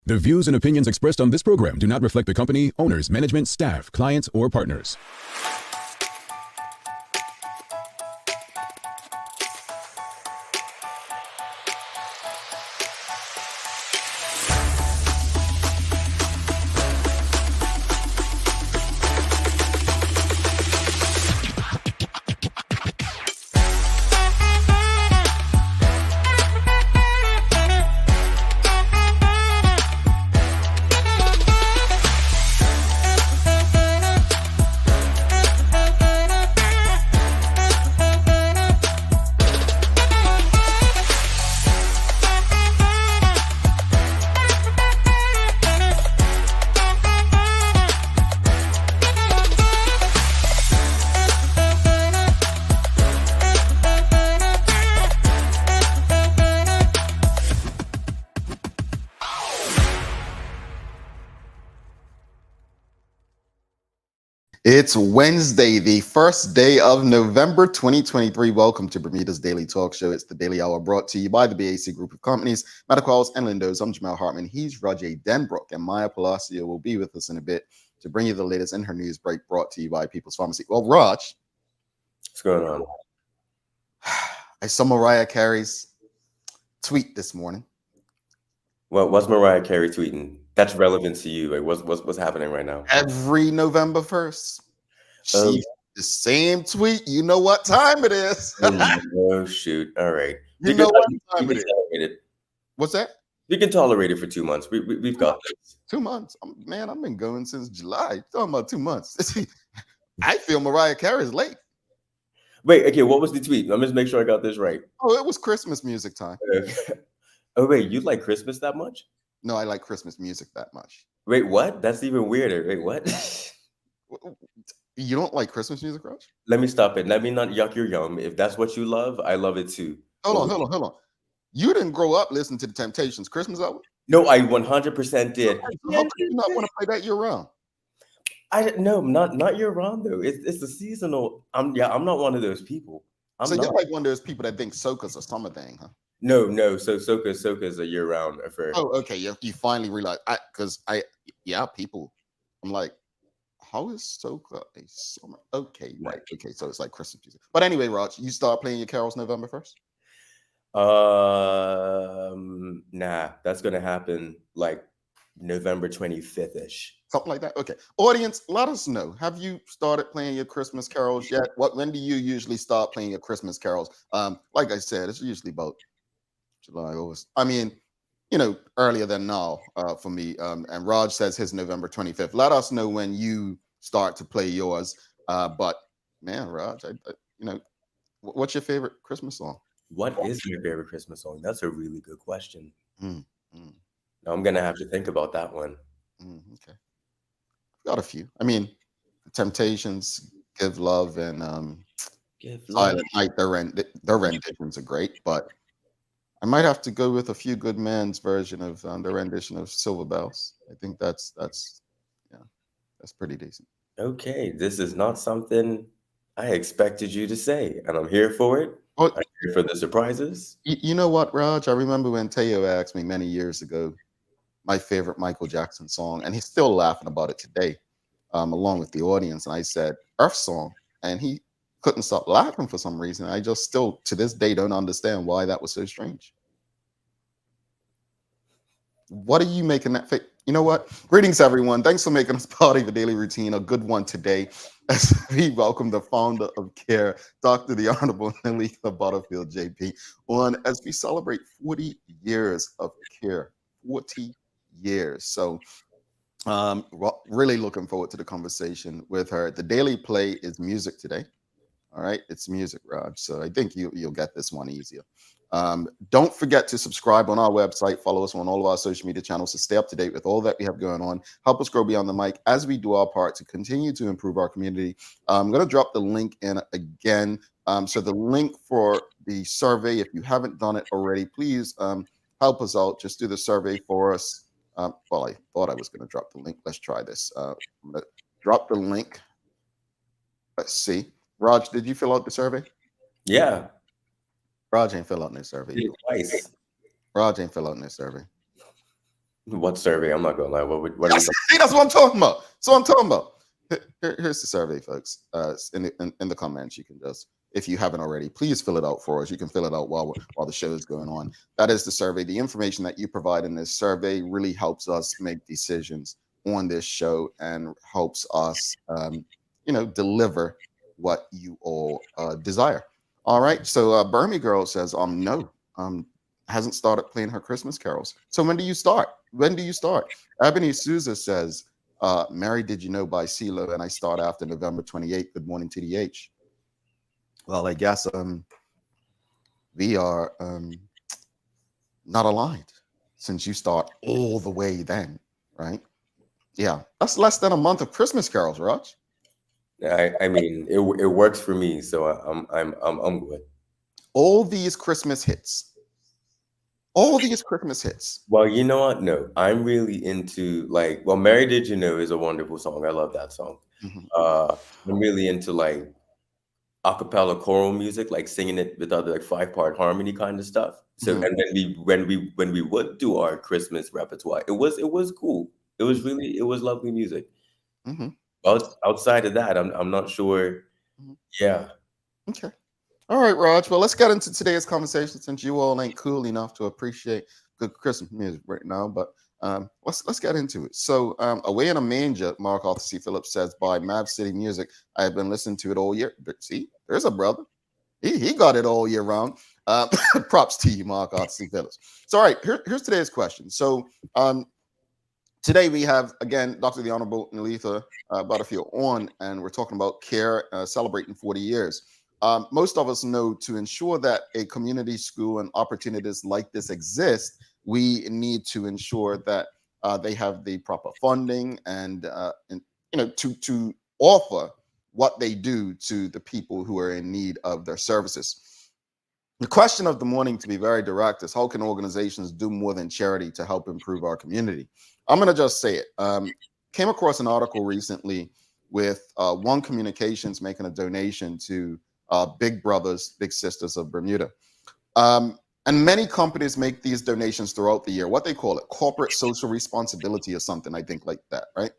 The views and opinions expressed on this program do not reflect the company, owners, management, staff, clients, or partners. It's Wednesday, the first day of November 2023. Welcome to Bermuda's Daily Talk Show. It's the Daily Hour brought to you by the BAC Group of Companies, Mediquals and Lindos. I'm Jamal Hartman. He's Roger Denbrook, and Maya Palacio will be with us in a bit to bring you the latest in her news break brought to you by People's Pharmacy. Well, Raj, what's going on? I saw Mariah Carey's tweet this morning. Well, what's Mariah Carey tweeting? That's relevant to you. Like, what's happening right now? Every November 1st, she the same tweet. You know what time it is? Oh shoot! All right. You know what time it is. It. What's that? We can tolerate it for 2 months. We've got this. 2 months, man. I've been going since July. You're talking about 2 months. I feel Mariah Carey's late. Wait, okay. What was the tweet? Let me just make sure I got this right. Oh, it was Christmas music time. Oh wait, you like Christmas that much? No, I like Christmas music that much. Wait, what? That's even weirder. Wait, what? You don't like Christmas music, Raj? Let me stop it. Let me not yuck your yum. If that's what you love, I love it too. Hold on. You didn't grow up listening to the Temptations Christmas album? No, I 100% did. How could you not want to play that year round? No, not year round though. It's a seasonal. I'm not one of those people. So you're like one of those people that think soca's a summer thing, huh? No. So soca's a year round affair. Oh, okay. You finally realize people. I'm like, how is soca a summer? Okay, right. Okay, so it's like Christmas music. But anyway, Raj, you start playing your carols November 1st? Nah, that's gonna happen like November 25th-ish. Something like that. Okay. Audience, let us know. Have you started playing your Christmas carols yet? When do you usually start playing your Christmas carols? Like I said, it's usually about July, August. I mean, earlier than now for me. And Raj says his November 25th. Let us know when you start to play yours. But man, Raj, what's your favorite Christmas song? What is your favorite Christmas song? That's a really good question. Now I'm gonna have to think about that one. Okay, got a few. I mean, Temptations, Give Love, and Silent Night. Their renditions are great, but I might have to go with A Few Good Men's version of the rendition of Silver Bells. I think that's pretty decent. Okay, this is not something I expected you to say, and I'm here for it. I'm here for the surprises. You know what, Raj? I remember when Teo asked me many years ago my favorite Michael Jackson song, and he's still laughing about it today, along with the audience. And I said, Earth Song, and he couldn't stop laughing for some reason. I just still, to this day, don't understand why that was so strange. What are you making that fake? You know what? Greetings, everyone. Thanks for making us part of the daily routine. A good one today, as we welcome the founder of C.A.R.E, Dr. the Honorable Neletha Butterfield, JP, as we celebrate 40 years of C.A.R.E. 40 years. So really looking forward to the conversation with her. The daily play is music today. All right, it's music, Raj. So I think you'll get this one easier. Don't forget to subscribe on our website. Follow us on all of our social media channels to stay up to date with all that we have going on. Help us grow beyond the mic as we do our part to continue to improve our community. I'm going to drop the link in again. So the link for the survey, if you haven't done it already, please help us out. Just do the survey for us. Well, I thought I was going to drop the link. Let's try this. I'm going to drop the link. Let's see. Raj, did you fill out the survey? Yeah. Raj ain't fill out no survey. Twice. Raj ain't fill out no survey. What survey? I'm not gonna lie. What are you See, that's what I'm talking about. So I'm talking about. Here's the survey, folks. In the comments, you can just, if you haven't already, please fill it out for us. You can fill it out while the show is going on. That is the survey. The information that you provide in this survey really helps us make decisions on this show and helps us, deliver what you all desire. All right. So Burmy Girl says, no, hasn't started playing her Christmas carols. So when do you start? When do you start? Ebony Souza says, Mary, did you know by CeeLo, and I start after November 28th. Good morning, TDH. Well, I guess we are not aligned since you start all the way then, right? Yeah, that's less than a month of Christmas carols, Raj. I mean, it works for me, so I'm good. All these Christmas hits. All these Christmas hits. Well, you know what? No, I'm really into Mary Did You Know is a wonderful song. I love that song. I'm really into a cappella choral music, like singing it with other 5-part harmony kind of stuff. So and then when we would do our Christmas repertoire, it was cool. It was lovely music. Outside of that, I'm not sure. Yeah. Okay. All right, Raj. Well, let's get into today's conversation since you all ain't cool enough to appreciate good Christmas music right now. But let's get into it. So, Away in a Manger, Mark Arthur C. Phillips says, by Mav City Music. I have been listening to it all year. See, there's a brother. He got it all year round. Props to you, Mark Arthur C. Phillips. So, all right, here's today's question. So, today we have, again, Dr. the Honorable Neletha Butterfield on, and we're talking about C.A.R.E. Celebrating 40 years. Most of us know to ensure that a community school and opportunities like this exist, we need to ensure that they have the proper funding and to offer what they do to the people who are in need of their services. The question of the morning, to be very direct, is how can organizations do more than charity to help improve our community? I'm going to just say it. Came across an article recently with One Communications making a donation to Big Brothers, Big Sisters of Bermuda. And many companies make these donations throughout the year. What they call it, corporate social responsibility or something, I think like that, right?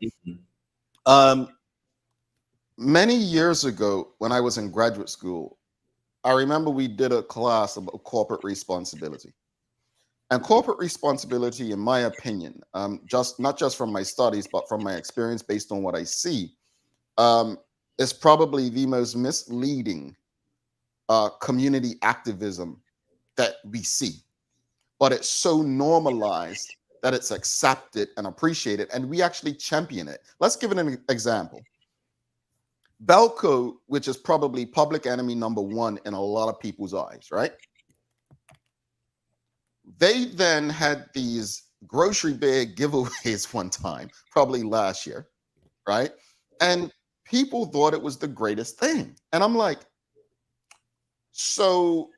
Many years ago, when I was in graduate school, I remember we did a class about corporate responsibility. And corporate responsibility, in my opinion, not just from my studies, but from my experience based on what I see, is probably the most misleading community activism that we see. But it's so normalized that it's accepted and appreciated, and we actually champion it. Let's give it an example. Belco, which is probably public enemy number one in a lot of people's eyes, right? They then had these grocery bag giveaways one time, probably last year, right? And people thought it was the greatest thing. And I'm like, so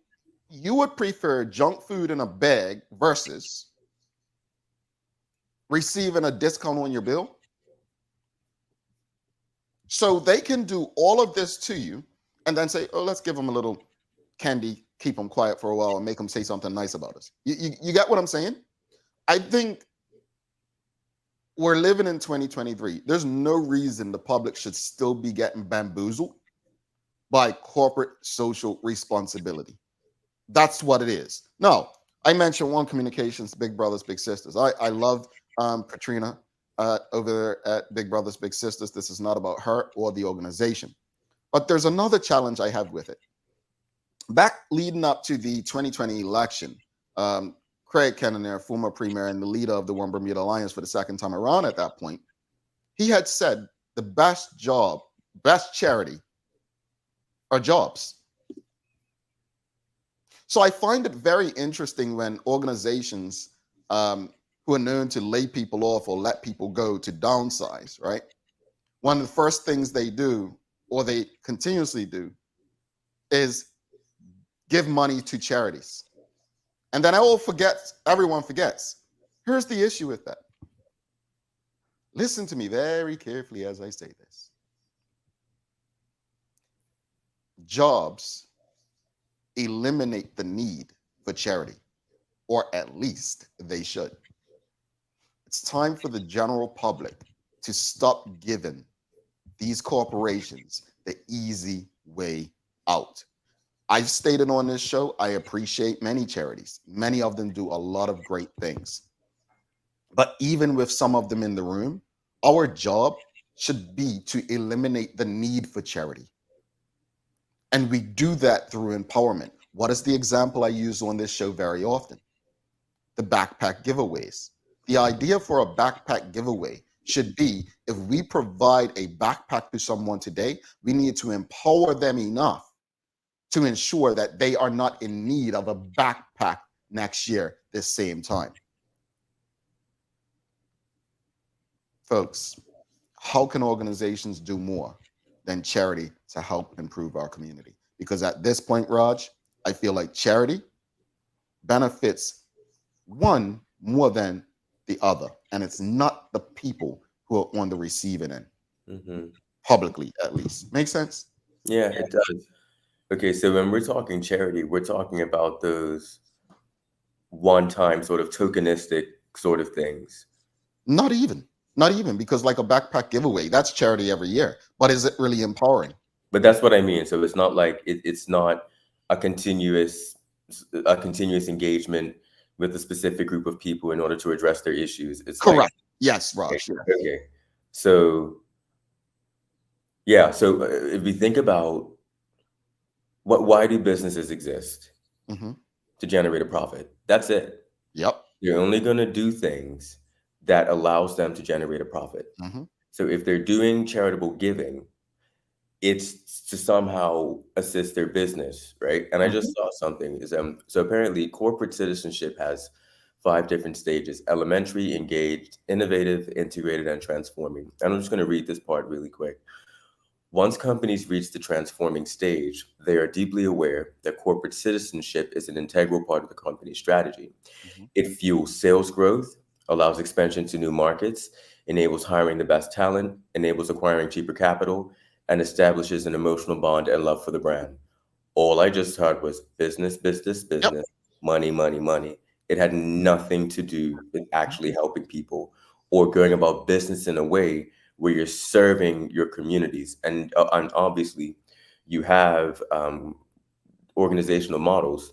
you would prefer junk food in a bag versus receiving a discount on your bill? So they can do all of this to you and then say, oh, let's give them a little candy, keep them quiet for a while and make them say something nice about us. You get what I'm saying? I think we're living in 2023. There's no reason the public should still be getting bamboozled by corporate social responsibility. That's what it is. No, I mentioned One Communications, Big Brothers, Big Sisters. I love Katrina over there at Big Brothers, Big Sisters. This is not about her or the organization. But there's another challenge I have with it. Back leading up to the 2020 election, Craig Kennener, former premier and the leader of the One Bermuda Alliance for the second time around at that point, he had said the best charity are jobs. So I find it very interesting when organizations who are known to lay people off or let people go to downsize, right? One of the first things they do, or they continuously do, is give money to charities. And then everyone forgets. Here's the issue with that. Listen to me very carefully as I say this. Jobs eliminate the need for charity, or at least they should. It's time for the general public to stop giving these corporations the easy way out. I've stated on this show, I appreciate many charities. Many of them do a lot of great things. But even with some of them in the room, our job should be to eliminate the need for charity. And we do that through empowerment. What is the example I use on this show very often? The backpack giveaways. The idea for a backpack giveaway should be if we provide a backpack to someone today, we need to empower them enough to ensure that they are not in need of a backpack next year, this same time. Folks, how can organizations do more than charity to help improve our community? Because at this point, Raj, I feel like charity benefits one more than the other. And it's not the people who are on the receiving end, Hmm. publicly at least. Make sense? Yeah, it does. Okay, so when we're talking charity, we're talking about those one-time sort of tokenistic sort of things. Not even. Not even because like a backpack giveaway, that's charity every year. But is it really empowering? But that's what I mean. So it's not like it's not a continuous continuous engagement with a specific group of people in order to address their issues. It's like, Correct. Yes, okay, Raj. Yeah. okay. So yeah, so if we think about why do businesses exist? Hmm. To generate a profit. That's it. Yep. You're only going to do things that allows them to generate a profit. Hmm. So if they're doing charitable giving, it's to somehow assist their business, right? And I Hmm. just saw something is so apparently corporate citizenship has 5 different stages: elementary, engaged, innovative, integrated, and transforming. And I'm just going to read this part really quick. Once companies reach the transforming stage, they are deeply aware that corporate citizenship is an integral part of the company's strategy. Hmm. It fuels sales growth, allows expansion to new markets, enables hiring the best talent, enables acquiring cheaper capital, and establishes an emotional bond and love for the brand. All I just heard was business, business, Yep. business, money, money, money. It had nothing to do with actually helping people or going about business in a way where you're serving your communities. And obviously, you have organizational models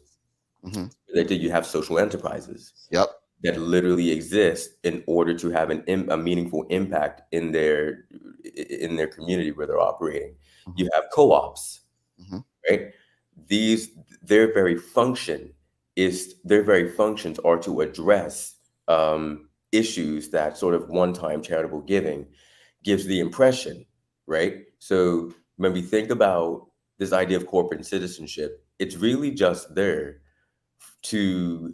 Hmm. that you have social enterprises Yep. that literally exist in order to have a meaningful impact in their community where they're operating. Hmm. You have co-ops, Hmm. right? These their very function their very functions are to address issues that sort of one-time charitable giving gives the impression, right? So when we think about this idea of corporate citizenship, it's really just there to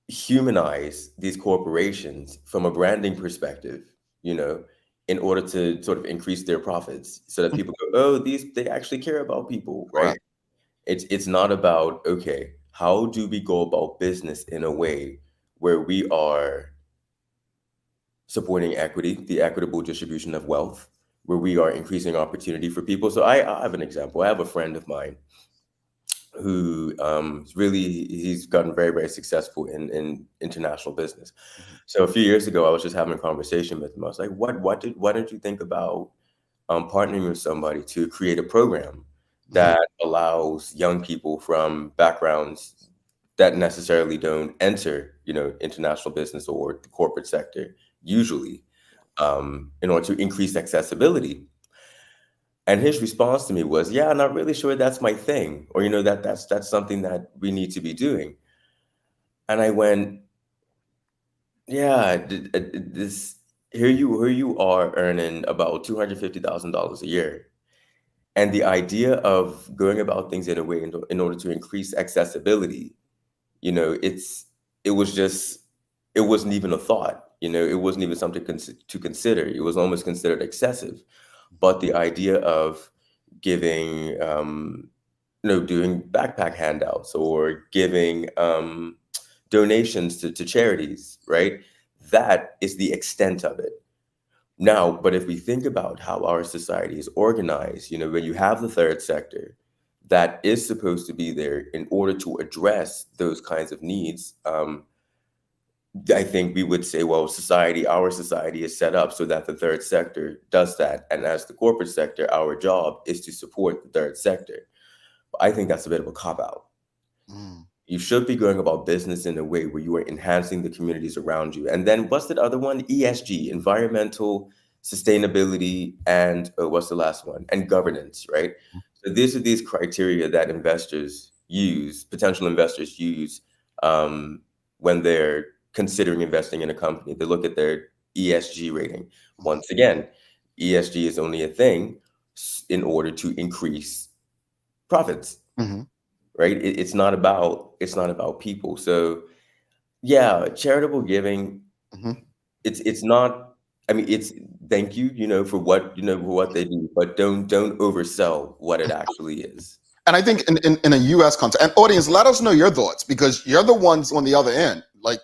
humanize these corporations from a branding perspective, you know, in order to sort of increase their profits so that people go, oh, they actually care about people, right? Correct. It's not about, okay, how do we go about business in a way where we are supporting equity, the equitable distribution of wealth, where we are increasing opportunity for people. So I have an example. I have a friend of mine who really he's gotten very very successful in international business. Hmm. So a few years ago, I was just having a conversation with him. I was like, why don't you think about partnering with somebody to create a program Hmm. that allows young people from backgrounds that necessarily don't enter, international business or the corporate sector usually, in order to increase accessibility. And his response to me was, "Yeah, I'm not really sure that's my thing, or that's something that we need to be doing." And I went, "Yeah, this here you are earning about $250,000 a year, and the idea of going about things in a way in order to increase accessibility, you know, it's it was just it wasn't even a thought. It wasn't even something to consider. It was almost considered excessive. But the idea of giving, doing backpack handouts or giving donations to charities, right? That is the extent of it. Now, but if we think about how our society is organized, when you have the third sector that is supposed to be there in order to address those kinds of needs, I think we would say, well, our society is set up so that the third sector does that. And as the corporate sector, our job is to support the third sector. But I think that's a bit of a cop out. Mm. You should be going about business in a way where you are enhancing the communities around you. And then what's that other one? ESG, environmental sustainability, and what's the last one? And governance, right? So these are these criteria that potential investors use um, when they're considering investing in a company. They look at their ESG rating. Mhm. Once again, ESG is only a thing in order to increase profits, Mhm. right? It's not about people. So yeah, charitable giving, Mhm. it's not. I mean, it's thank you, for what they do, but don't oversell what it actually is. And I think in a US context, and audience, let us know your thoughts because you're the ones on the other end. Like,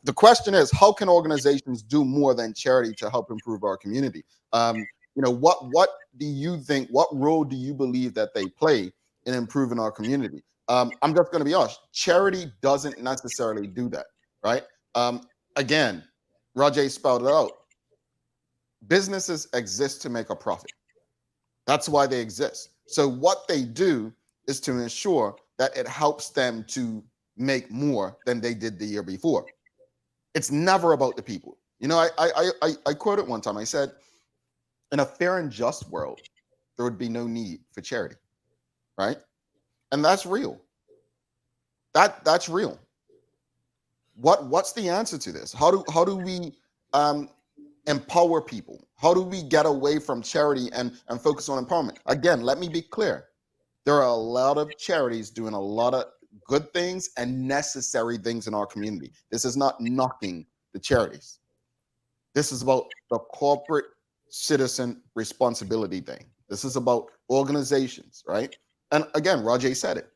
the question is, how can organizations do more than charity to help improve our community? What do you think, what role do you believe that they play in improving our community? I'm just going to be honest, charity doesn't necessarily do that, right? Again, Rajay spelled it out. Businesses exist to make a profit. That's why they exist. So what they do is to ensure that it helps them to make more than they did the year before. It's never about the people. I quoted one time. I said, in a fair and just world, there would be no need for charity, right? And that's real. That's real. What's the answer to this? How do we um, empower people? How do we get away from charity and focus on empowerment? Again, let me be clear. There are a lot of charities doing a lot of good things and necessary things in our community. This is not knocking the charities. This is about the corporate citizen responsibility thing. This is about organizations, right? And again, Rajay said it.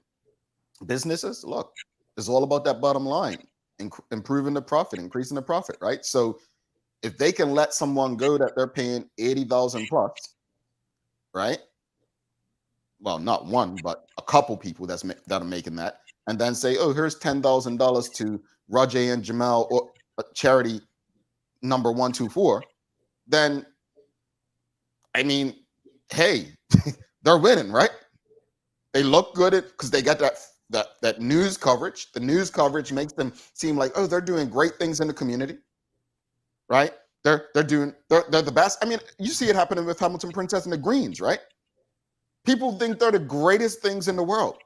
Businesses, look, it's all about that bottom line, improving the profit, increasing the profit, right? So if they can let someone go that they're paying 80,000 plus, right? Well, not one, but a couple people that are making that, and then say, "Oh, here's $10,000 to Rajay and Jamal or charity number 124." Then, I mean, hey, they're winning, right? They look good because they got that news coverage. The news coverage makes them seem like, oh, they're doing great things in the community, right? They're the best. I mean, you see it happening with Hamilton Princess and the Greens, right? People think they're the greatest things in the world.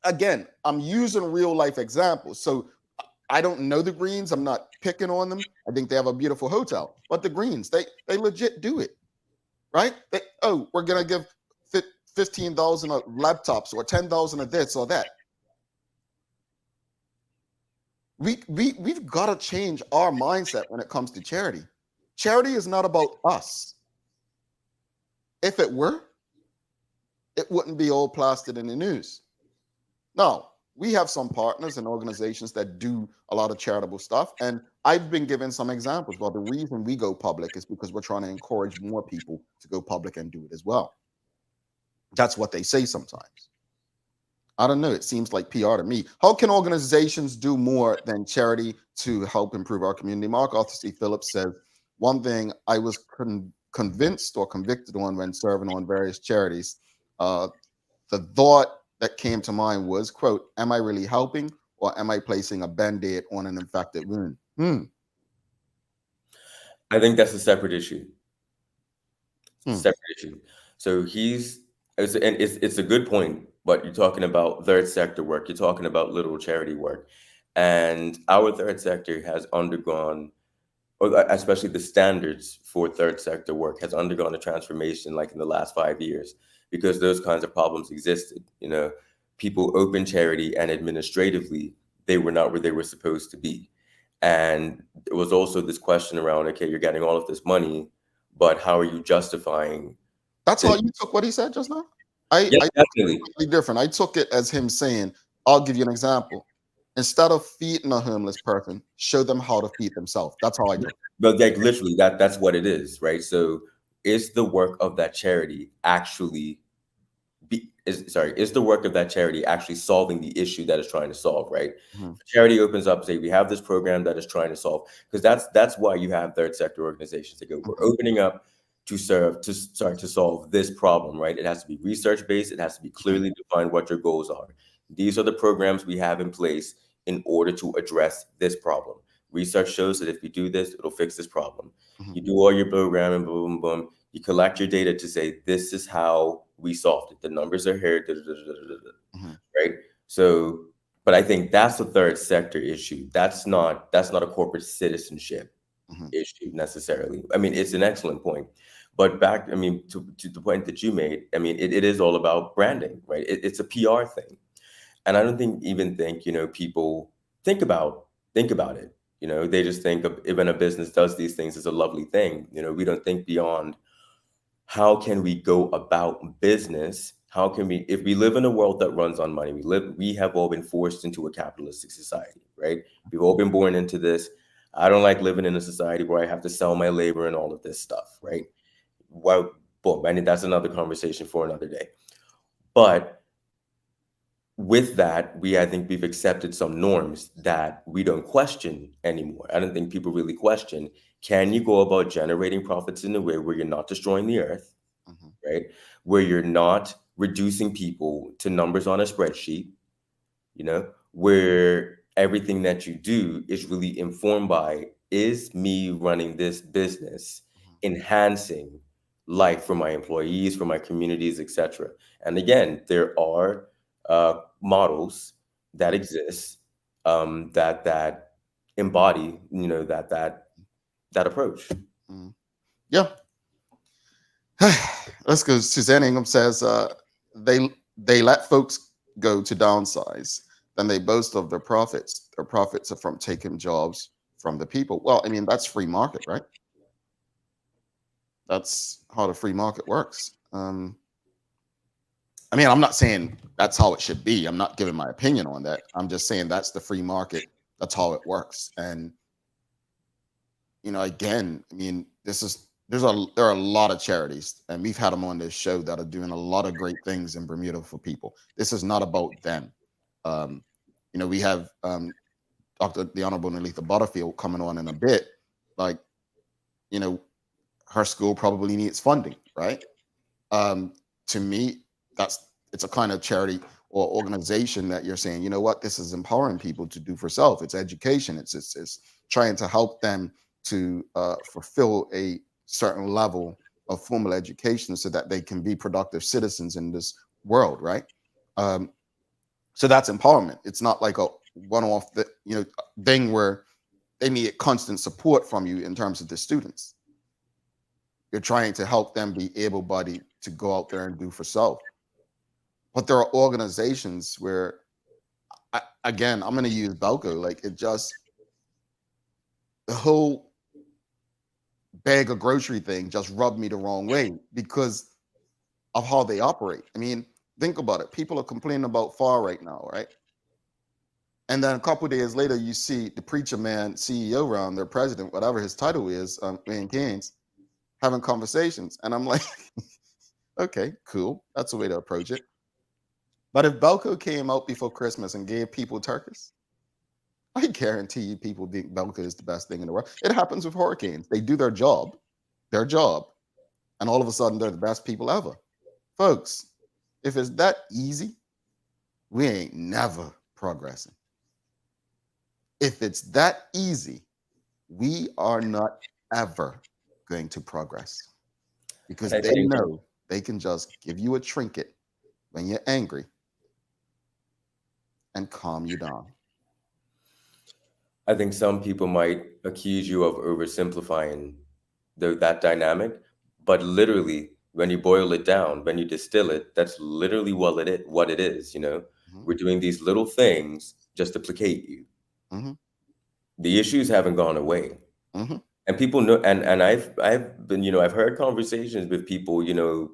Again, I'm using real life examples. So I don't know the Greens. I'm not picking on them. I think they have a beautiful hotel. But the Greens, they legit do it, right? We're gonna give 15,000 of laptops or 10,000 of this or that. We've got to change our mindset when it comes to charity. Charity is not about us. If it were, it wouldn't be all plastered in the news. No, we have some partners and organizations that do a lot of charitable stuff. And I've been given some examples. Well, the reason we go public is because we're trying to encourage more people to go public and do it as well. That's what they say sometimes. I don't know. It seems like PR to me. How can organizations do more than charity to help improve our community? Mark Arthur C. Phillips says, one thing I was convinced or convicted on when serving on various charities, uh, the thought that came to mind was, quote, am I really helping or am I placing a band-aid on an infected wound? I think that's a separate issue. Hmm. Separate issue. So it's a good point, but you're talking about third sector work. You're talking about little charity work, and our third sector has undergone, or especially the standards for third sector work has undergone a transformation like in the last 5 years, because those kinds of problems existed. People open charity and administratively they were not where they were supposed to be. And there was also this question around, okay, you're getting all of this money, but how are you justifying That's how this? you took what he said just now? I Yeah, took it definitely. completely different. I took it as him saying, I'll give you an example. Instead of feeding a homeless person, show them how to feed themselves. That's how I took it. But like literally that's what it is, right? So is the work of that charity actually is the work of that charity actually solving the issue that it's trying to solve, right? mhm, Charity opens up, say we have this program that is trying to solve, because that's why you have third sector organizations that go, we're mhm, opening up to serve to start to solve this problem, right? It has to be research based, it has to be mhm, clearly defined what your goals are. These are the programs we have in place in order to address this problem. Research shows that if you do this, it'll fix this problem. mhm, You do all your programming, boom, boom, boom. You collect your data to say this is how we solved it. The numbers are here, da, da, da, da, da, da, mhm, right? So, but I think that's the third sector issue. That's not a corporate citizenship mhm, issue necessarily. I mean, it's an excellent point. But back, I mean, to the point that you made, I mean, it is all about branding, right? It's a PR thing. And I don't think, people think about think about it. They just think of when a business does these things, it's a lovely thing. We don't think beyond how can we go about business? How can we, if we live in a world that runs on money, we have all been forced into a capitalistic society, right? We've all been born into this. I don't like living in a society where I have to sell my labor and all of this stuff, right? Well, boom, I mean, that's another conversation for another day. But with that, I think we've accepted some norms that we don't question anymore. I don't think people really question, can you go about generating profits in a way where you're not destroying the earth, mhm, right? Where you're not reducing people to numbers on a spreadsheet, where everything that you do is really informed by, is me running this business mhm, enhancing life for my employees, for my communities, etc. And again, there are models that mhm, exist, that embody, that approach. mhm. Yeah. Let's go. Suzanne Ingham says they let folks go to downsize, then they boast of their profits. Their profits are from taking jobs from the people. Well, I mean, that's free market, right? That's how the free market works. I mean, I'm not saying that's how it should be. I'm not giving my opinion on that. I'm just saying that's the free market. That's how it works. And again, I mean, there are a lot of charities, and we've had them on this show that are doing a lot of great things in Bermuda for people. This is not about them. Um, we have Dr. the Honorable Neletha Butterfield coming on in a bit. Like, you know, her school probably needs funding, right? um, to me, it's a kind of charity or organization that you're saying, you know what, this is empowering people to do for self. It's education. It's trying to help them to fulfill a certain level of formal education so that they can be productive citizens in this world, right? Um, so that's empowerment. It's not like a one-off thing where they need constant support from you in terms of the students. You're trying to help them be able-bodied to go out there and do for self. But there are organizations where, again, I'm going to use Belco. Like the whole bag of grocery thing just rubbed me the wrong way because of how they operate. I mean, think about it. People are complaining about FAR right now, right? And then a couple of days later, you see the preacher man, CEO around their president, whatever his title is, Van Keynes, having conversations. And I'm like, okay, cool. That's a way to approach it. But if Belco came out before Christmas and gave people turkeys, I guarantee you people think Belka is the best thing in the world. It happens with hurricanes. They do their job, and all of a sudden they're the best people ever. Folks, if it's that easy, we ain't never progressing. If it's that easy, we are not ever going to progress And because I they think know they can just give you a trinket when you're angry and calm you down. I think some people might accuse you of oversimplifying that dynamic, but literally, when you boil it down, when you distill it, that's literally what it is. Mhm, We're doing these little things just to placate you. mhm, The issues haven't gone away, mhm, and people know. And I've been, I've heard conversations with people,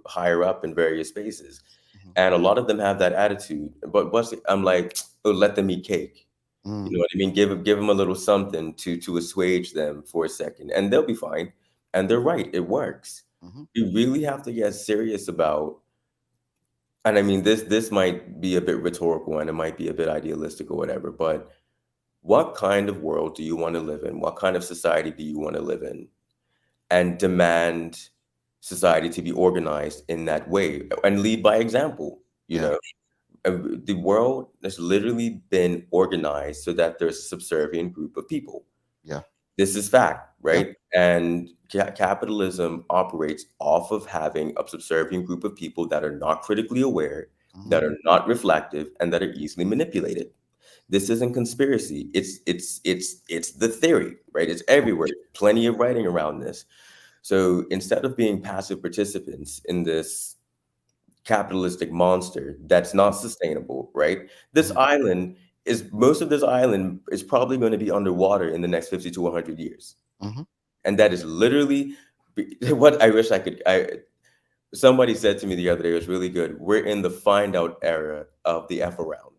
higher up in various spaces, mhm, and a lot of them have that attitude. But I'm like, oh, let them eat cake. You mhm, know what I mean? Give them a little something to assuage them for a second, and they'll be fine. And they're right, it works. mhm, You really have to get serious about. and I mean this might be a bit rhetorical and it might be a bit idealistic or whatever, but what kind of world do you want to live in? What kind of society do you want to live in? And demand society to be organized in that way and lead by example. You Yeah, know, the world has literally been organized so that there's a subservient group of people. yeah, This is fact, yeah. right? And capitalism operates off of having a subservient group of people that are not critically aware, Hmm. that are not reflective, and that are easily manipulated. This isn't conspiracy. It's the theory, right? It's everywhere. Plenty of writing around this. So instead of being passive participants in this capitalistic monster that's not sustainable, right? This Hmm. island is most of this island is probably going to be underwater in the next 50 to 100 years. Hmm. And that is literally what I wish I could. Somebody said to me the other day, it was really good. We're in the find out era of the F around.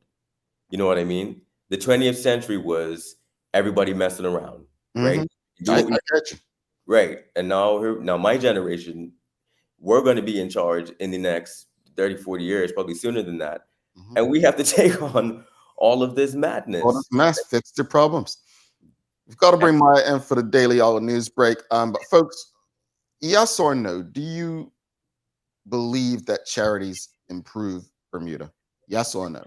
You know what I mean? The 20th century was everybody messing around, Hmm. right? I You, get you. right. And now my generation, we're going to be in charge in the next 30, 40 years, probably sooner than that. Hmm. And we have to take on all of this All this madness. mess, fix the problems. We've got to bring Maya in for the daily hour news break. But folks, yes or no? Do you believe that charities improve Bermuda? Yes or no?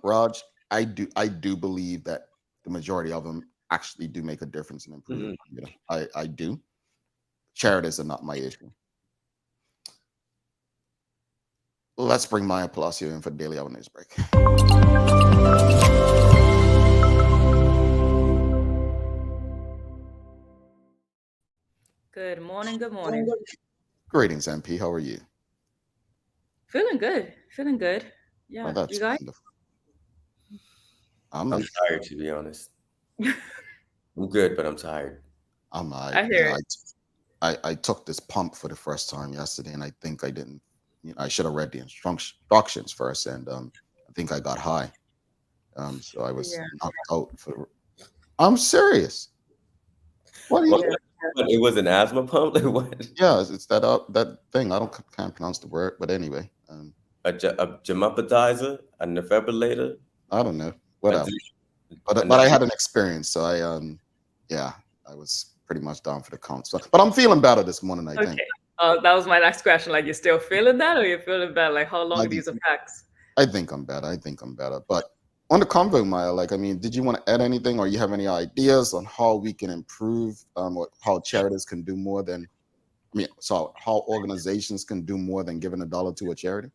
Raj, I do believe that the majority of them actually do make a difference in improving Mhm. Bermuda. I do. Charities are not my issue. Let's bring Maya Palacio in for the daily hour news break. Good morning. Good morning. Greetings, MP. How are you? Feeling good. Feeling good. Well, Yeah. You that's guys? wonderful. I'm I'm tired, to be honest. I'm good, but I'm tired. I I hear it. I took this pump for the first time yesterday, and I think I didn't. I should have read the instructions first, and I think I got high. So I was Yeah. knocked out for. I'm serious. What do you? What, Yeah. what, it was an asthma pump? Like what? Yeah, it's that thing. I don't can't pronounce the word, but anyway, A gemopatizer, a defibrillator, I don't know. a, Whatever. de- a But I had an experience, so yeah, I was pretty much down for the count. So, but I'm feeling better this morning. I think. Okay. That was my next question. Like, you're still feeling that, or you're feeling bad? Like, how long I are these think effects? I think I'm better. I think I'm better. But on the convo, Maya, like, I mean, did you want to add anything, or you have any ideas on how we can improve, or how charities can do more than, I mean, so how organizations can do more than giving $1 to a charity?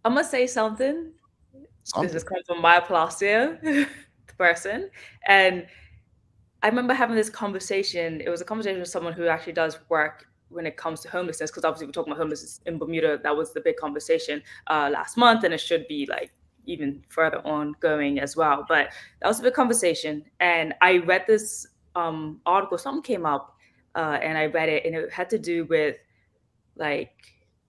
I'm gonna say something. This Something. is coming from my Palacio person, and I remember having this conversation. It was a conversation with someone who actually does work when it comes to homelessness, because obviously we're talking about homelessness in Bermuda. That was the big conversation last month, and it should be like even further on going as well. But that was a big conversation, and I read this article. Something came up, and I read it, and it had to do with like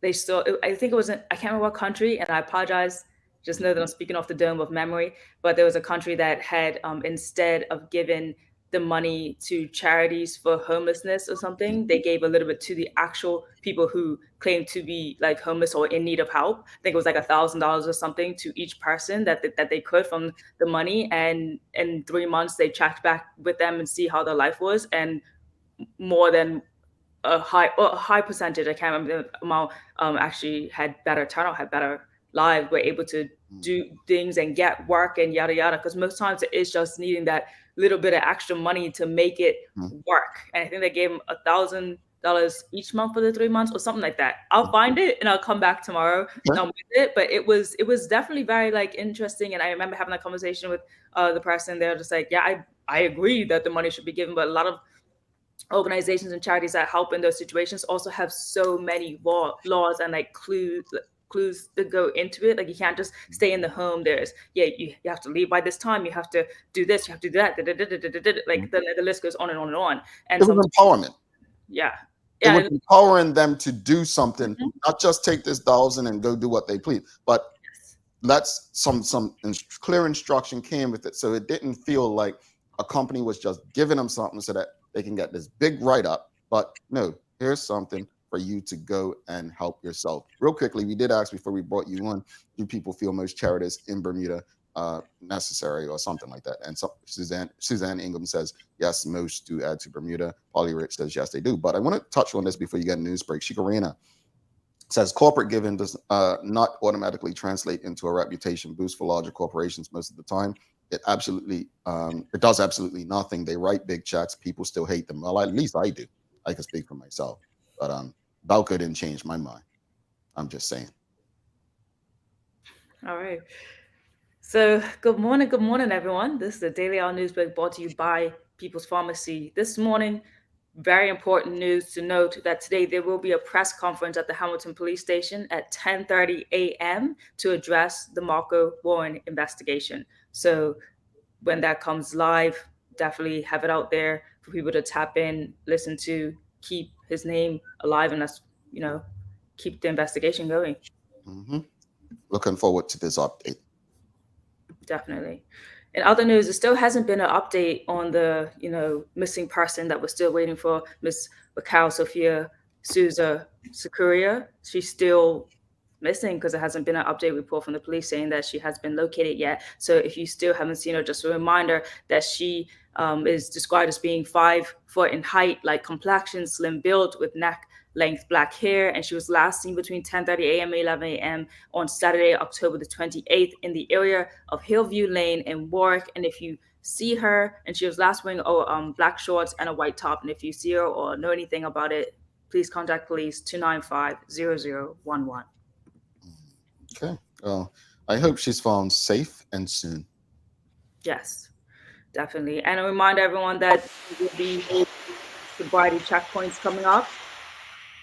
they still. I think it was I can't remember what country, and I apologize. Just know that I'm speaking off the dome of memory. But there was a country that had instead of giving the money to charities for homelessness or something, they gave a little bit to the actual people who claimed to be like homeless or in need of help. I think it was like $1,000 or something to each person that they could from the money. And in 3 months, they checked back with them and see how their life was. And more than a high percentage, I can't remember the amount, actually had better turnout, had better lives, were able to Mm, do things and get work and yada yada. Because most times it is just needing that little bit of extra money to make it mm, work. And I think they gave them $1,000 each month for the 3 months or something like that. I'll mm. find it and I'll come back tomorrow Okay. with it. But it was definitely very like interesting. And I remember having that conversation with the person. They're just like, yeah, I agree that the money should be given, but a lot of organizations and charities that help in those situations also have so many laws and like clues that go into it. Like you can't just stay in the home. There's you have to leave by this time. You have to do this. You have to do that. Mm. Like the list goes on and on and on. And It was some empowerment. yeah It was yeah empowering them to do something, mhm, not just take this thousand and go do what they please, but yes. that's clear instruction came with it, so it didn't feel like a company was just giving them something so that they can get this big write up. But no, here's something for you to go and help yourself. Real quickly, we did ask before we brought you on, do people feel most charities in Bermuda necessary or something like that? And so Suzanne Ingham says, yes, most do add to Bermuda. Polly Rich says, yes, they do. But I want to touch on this before you get a news break. Shikarina says corporate giving does not automatically translate into a reputation boost for larger corporations most of the time. It does absolutely nothing. They write big checks. People still hate them. Well, at least I do. I can speak for myself. But Balco didn't change my mind. I'm just saying. All right. So good morning, everyone. This is the Daily Hour Newsbreak brought to you by People's Pharmacy. This morning, very important news to note that today there will be a press conference at the Hamilton Police Station at 10:30 a.m. to address the Marco Warren investigation. So when that comes live, definitely have it out there for people to tap in, listen to, keep his name alive, and that's, keep the investigation going. Looking forward to this update. Definitely. In other news, there still hasn't been an update on the, missing person that we're still waiting for, Miss Mikhail Sofia Souza Securia. She's still missing because there hasn't been an update report from the police saying that she has been located yet. So if you still haven't seen her, just a reminder that she is described as being 5 foot in height, light complexion, slim build with neck length black hair, and she was last seen between 10:30 a.m. and 11 a.m. on Saturday, October the 28th in the area of Hillview Lane in Warwick. And if you see her, and she was last wearing black shorts and a white top, and if you see her or know anything about it, please contact police 295-0011. Okay. Well, I hope she's found safe and soon. Yes, definitely. And a reminder, everyone, that there will be sobriety checkpoints coming up.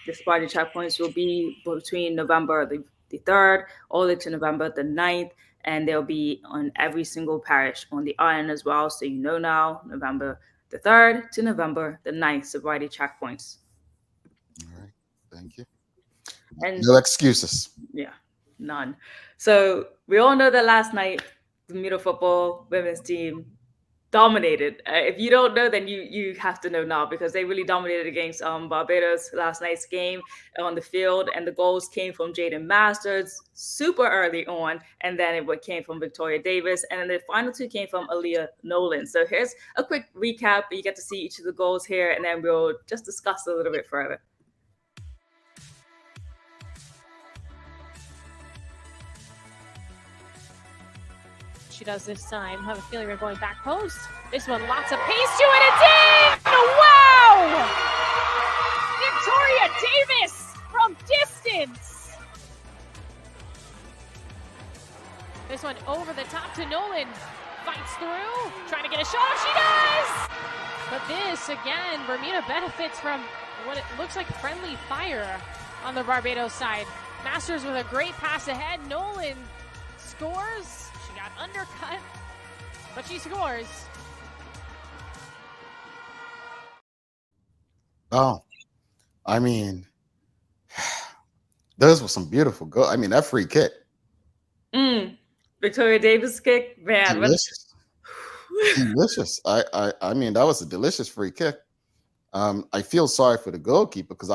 The sobriety checkpoints will be between November the 3rd all the way to November the 9th, and they'll be on every single parish on the island as well. So now, November the 3rd to November the 9th, sobriety checkpoints. All right. Thank you. And no excuses. Yeah, none. So we all know that last night, the Bermuda football women's team dominated. If you don't know, then you have to know now, because they really dominated against Barbados last night's game on the field, and the goals came from Jaden Masters super early on, and then it came from Victoria Davis, and then the final 2 came from Aaliyah Nolan. So here's a quick recap. You get to see each of the goals here, and then we'll just discuss a little bit further. She does this time. I have a feeling we're going back post. This one, lots of pace to it. It's in! Wow! Victoria Davis from distance. This one over the top to Nolan. Fights through, trying to get a shot. She does! But this, again, Bermuda benefits from what it looks like friendly fire on the Barbados side. Masters with a great pass ahead. Nolan scores. Got undercut, but she scores. Oh, I mean, those were some beautiful goals. I mean, that free kick. Victoria Davis kick, man. Delicious. Delicious. I mean, that was a delicious free kick. I feel sorry for the goalkeeper, because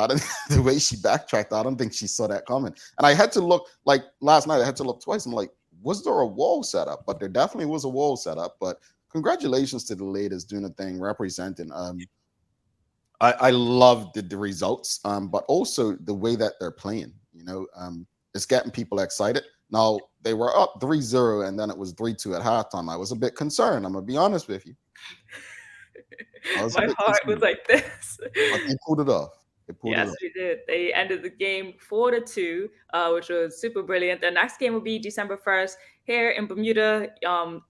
the way she backtracked, I don't think she saw that coming. And I had to look, like last night, I had to look twice. I'm like, was there a wall set up? But there definitely was a wall set up. But congratulations to the ladies doing the thing, representing. I love the results, but also the way that they're playing. It's getting people excited. Now, they were up 3-0, and then it was 3-2 at halftime. I was a bit concerned. I'm going to be honest with you. My heart was like this. But they pulled it off. Yes, we did. They ended the game 4-2, which was super brilliant. The next game will be December 1st here in Bermuda,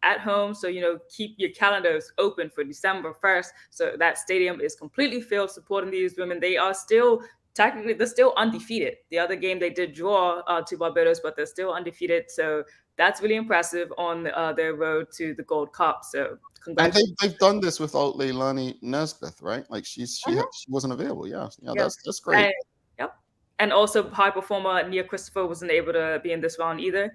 at home. So, keep your calendars open for December 1st. So that stadium is completely filled supporting these women. They are still, technically, they're still undefeated. The other game they did draw to Barbados, but they're still undefeated. So that's really impressive on their road to the Gold Cup. So and they've done this without Leilani Nesbitt, right? Like she wasn't available. Yeah. That's great. And also high performer Nia Christopher wasn't able to be in this round either.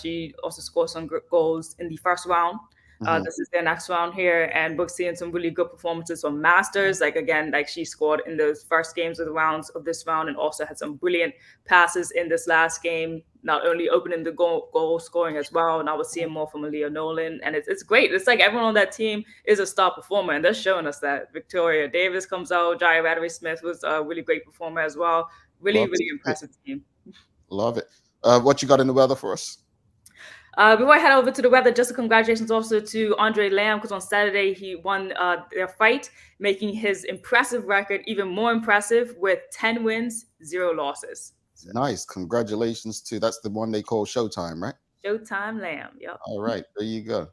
She also scored some goals in the first round. This is their next round here, and we're seeing some really good performances from Masters. Like again, like she scored in those first games of the rounds of this round, and also had some brilliant passes in this last game. Not only opening the goal scoring as well. Now we're seeing more from Leah Nolan, and it's great. It's like everyone on that team is a star performer, and they're showing us that. Victoria Davis comes out. Jaya Radley Smith was a really great performer as well. Really, really impressive team. Love it. What you got in the weather for us? Before I head over to the weather, just a congratulations also to Andre Lamb, because on Saturday he won their fight, making his impressive record even more impressive with 10 wins, 0 losses. So. Nice. Congratulations to, that's the one they call Showtime, right? Showtime Lamb. Yep. All right. There you go.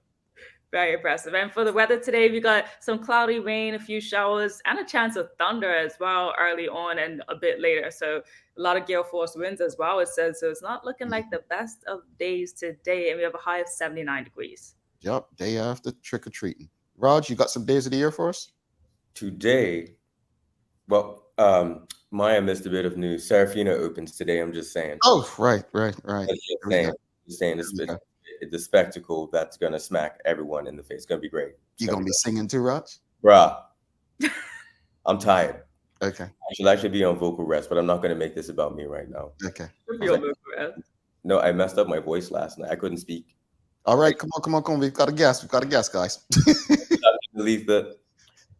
Very impressive. And for the weather today, we got some cloudy rain, a few showers, and a chance of thunder as well early on and a bit later. So a lot of gale force winds as well, it says. So it's not looking like the best of days today. And we have a high of 79 degrees. Yep. Day after trick-or-treating. Raj, you got some days of the year for us? Today, well, Maya missed a bit of news. Serafina opens today, I'm just saying. Oh, right. Just saying the spectacle that's going to smack everyone in the face. It's going to be great. You going to be singing too, Raj? Bruh. I'm tired. Okay. I should actually be on vocal rest, but I'm not going to make this about me right now. Okay. No, I messed up my voice last night. I couldn't speak. All right. Come on. We've got a guest, guys. Neletha,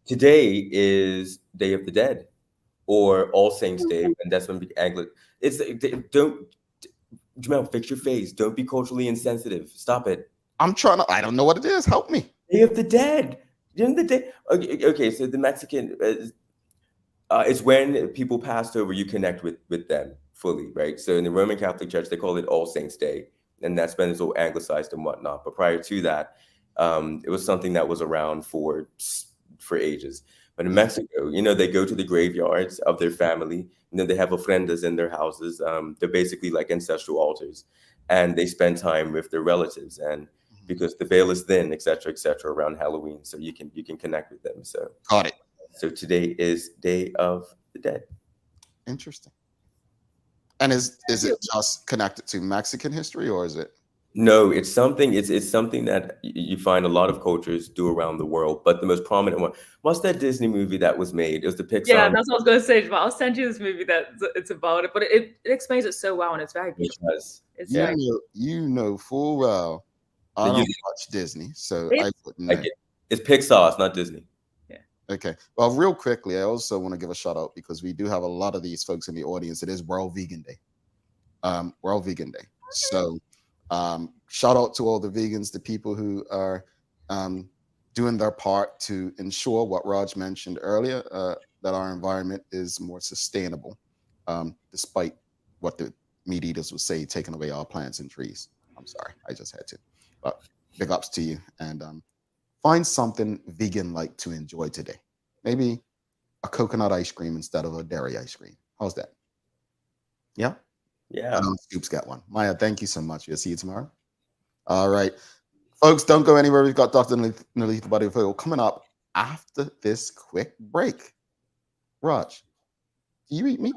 today is Day of the Dead, or All Saints Day, and that's when Jamel, fix your face. Don't be culturally insensitive. Stop it. I'm trying to. I don't know what it is. Help me. Day of the Dead. Okay. So the Mexican, it's when people passed over. You connect with them fully, right? So in the Roman Catholic Church, they call it All Saints Day, and that's when it's all anglicized and whatnot. But prior to that, it was something that was around for ages. But in Mexico, they go to the graveyards of their family. They have ofrendas in their houses. They're basically like ancestral altars, and they spend time with their relatives. And because the veil is thin, et cetera, around Halloween, so you can connect with them. So got it. So today is Day of the Dead. Interesting. And is it just connected to Mexican history, or is it? No, it's something that you find a lot of cultures do around the world, but the most prominent one. What's that Disney movie that was made? It was the Pixar. Yeah, that's what I was going to say. I'll send you this movie that it's about it, but it explains it so well, and it's very beautiful. You know full well I don't watch Disney, so I wouldn't know. It's Pixar, it's not Disney. Yeah. Okay. Well, real quickly, I also want to give a shout out because we do have a lot of these folks in the audience. It is World Vegan Day. World Vegan Day. So shout out to all the vegans, the people who are doing their part to ensure what Raj mentioned earlier, that our environment is more sustainable, despite what the meat eaters would say, taking away our plants and trees. I'm sorry, I just had to. But big ups to you, and find something vegan-like to enjoy today. Maybe a coconut ice cream instead of a dairy ice cream. How's that? Yeah? Yeah. I know Scoop's got one. Maya, thank you so much. We'll see you tomorrow. All right. Folks, don't go anywhere. We've got Dr. Neletha Butterfield coming up after this quick break. Raj, do you eat meat?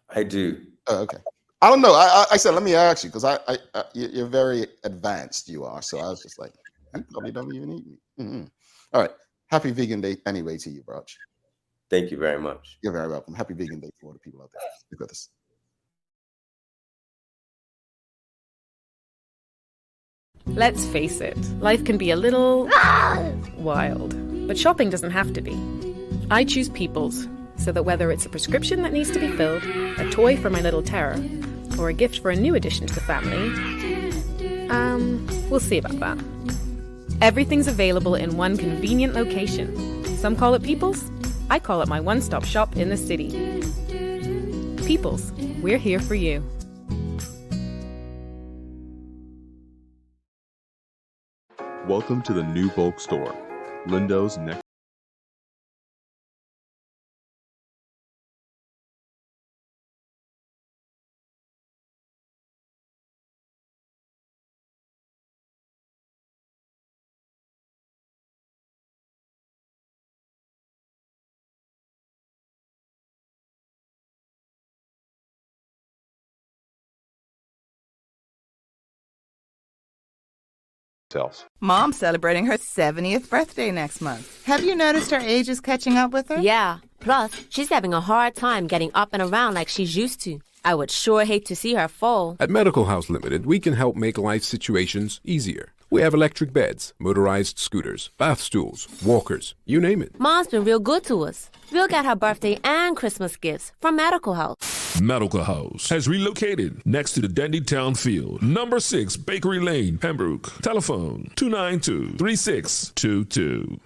I do. Oh, okay. I don't know. I said, let me ask you, because you're very advanced, you are. So I was just like, you probably don't even eat meat. Mm-hmm. All right. Happy Vegan Day anyway to you, Raj. Thank you very much. You're very welcome. Happy Vegan Day to all the people out there. Stick with us. Let's face it, life can be a little wild, but shopping doesn't have to be. I choose People's, so that whether it's a prescription that needs to be filled, a toy for my little terror, or a gift for a new addition to the family, we'll see about that. Everything's available in one convenient location. Some call it People's, I call it my one-stop shop in the city. People's, we're here for you. Welcome to the new bulk store, Lindo's next. Self. Mom's celebrating her 70th birthday next month. Have you noticed her age is catching up with her? Yeah. Plus, she's having a hard time getting up and around like she's used to. I would sure hate to see her fall. At Medical House Limited, we can help make life situations easier. We have electric beds, motorized scooters, bath stools, walkers, you name it. Mom's been real good to us. We'll get her birthday and Christmas gifts from Medical House. Medical House has relocated next to the Dendy Town Field, number 6 Bakery Lane, Pembroke. Telephone 292-3622.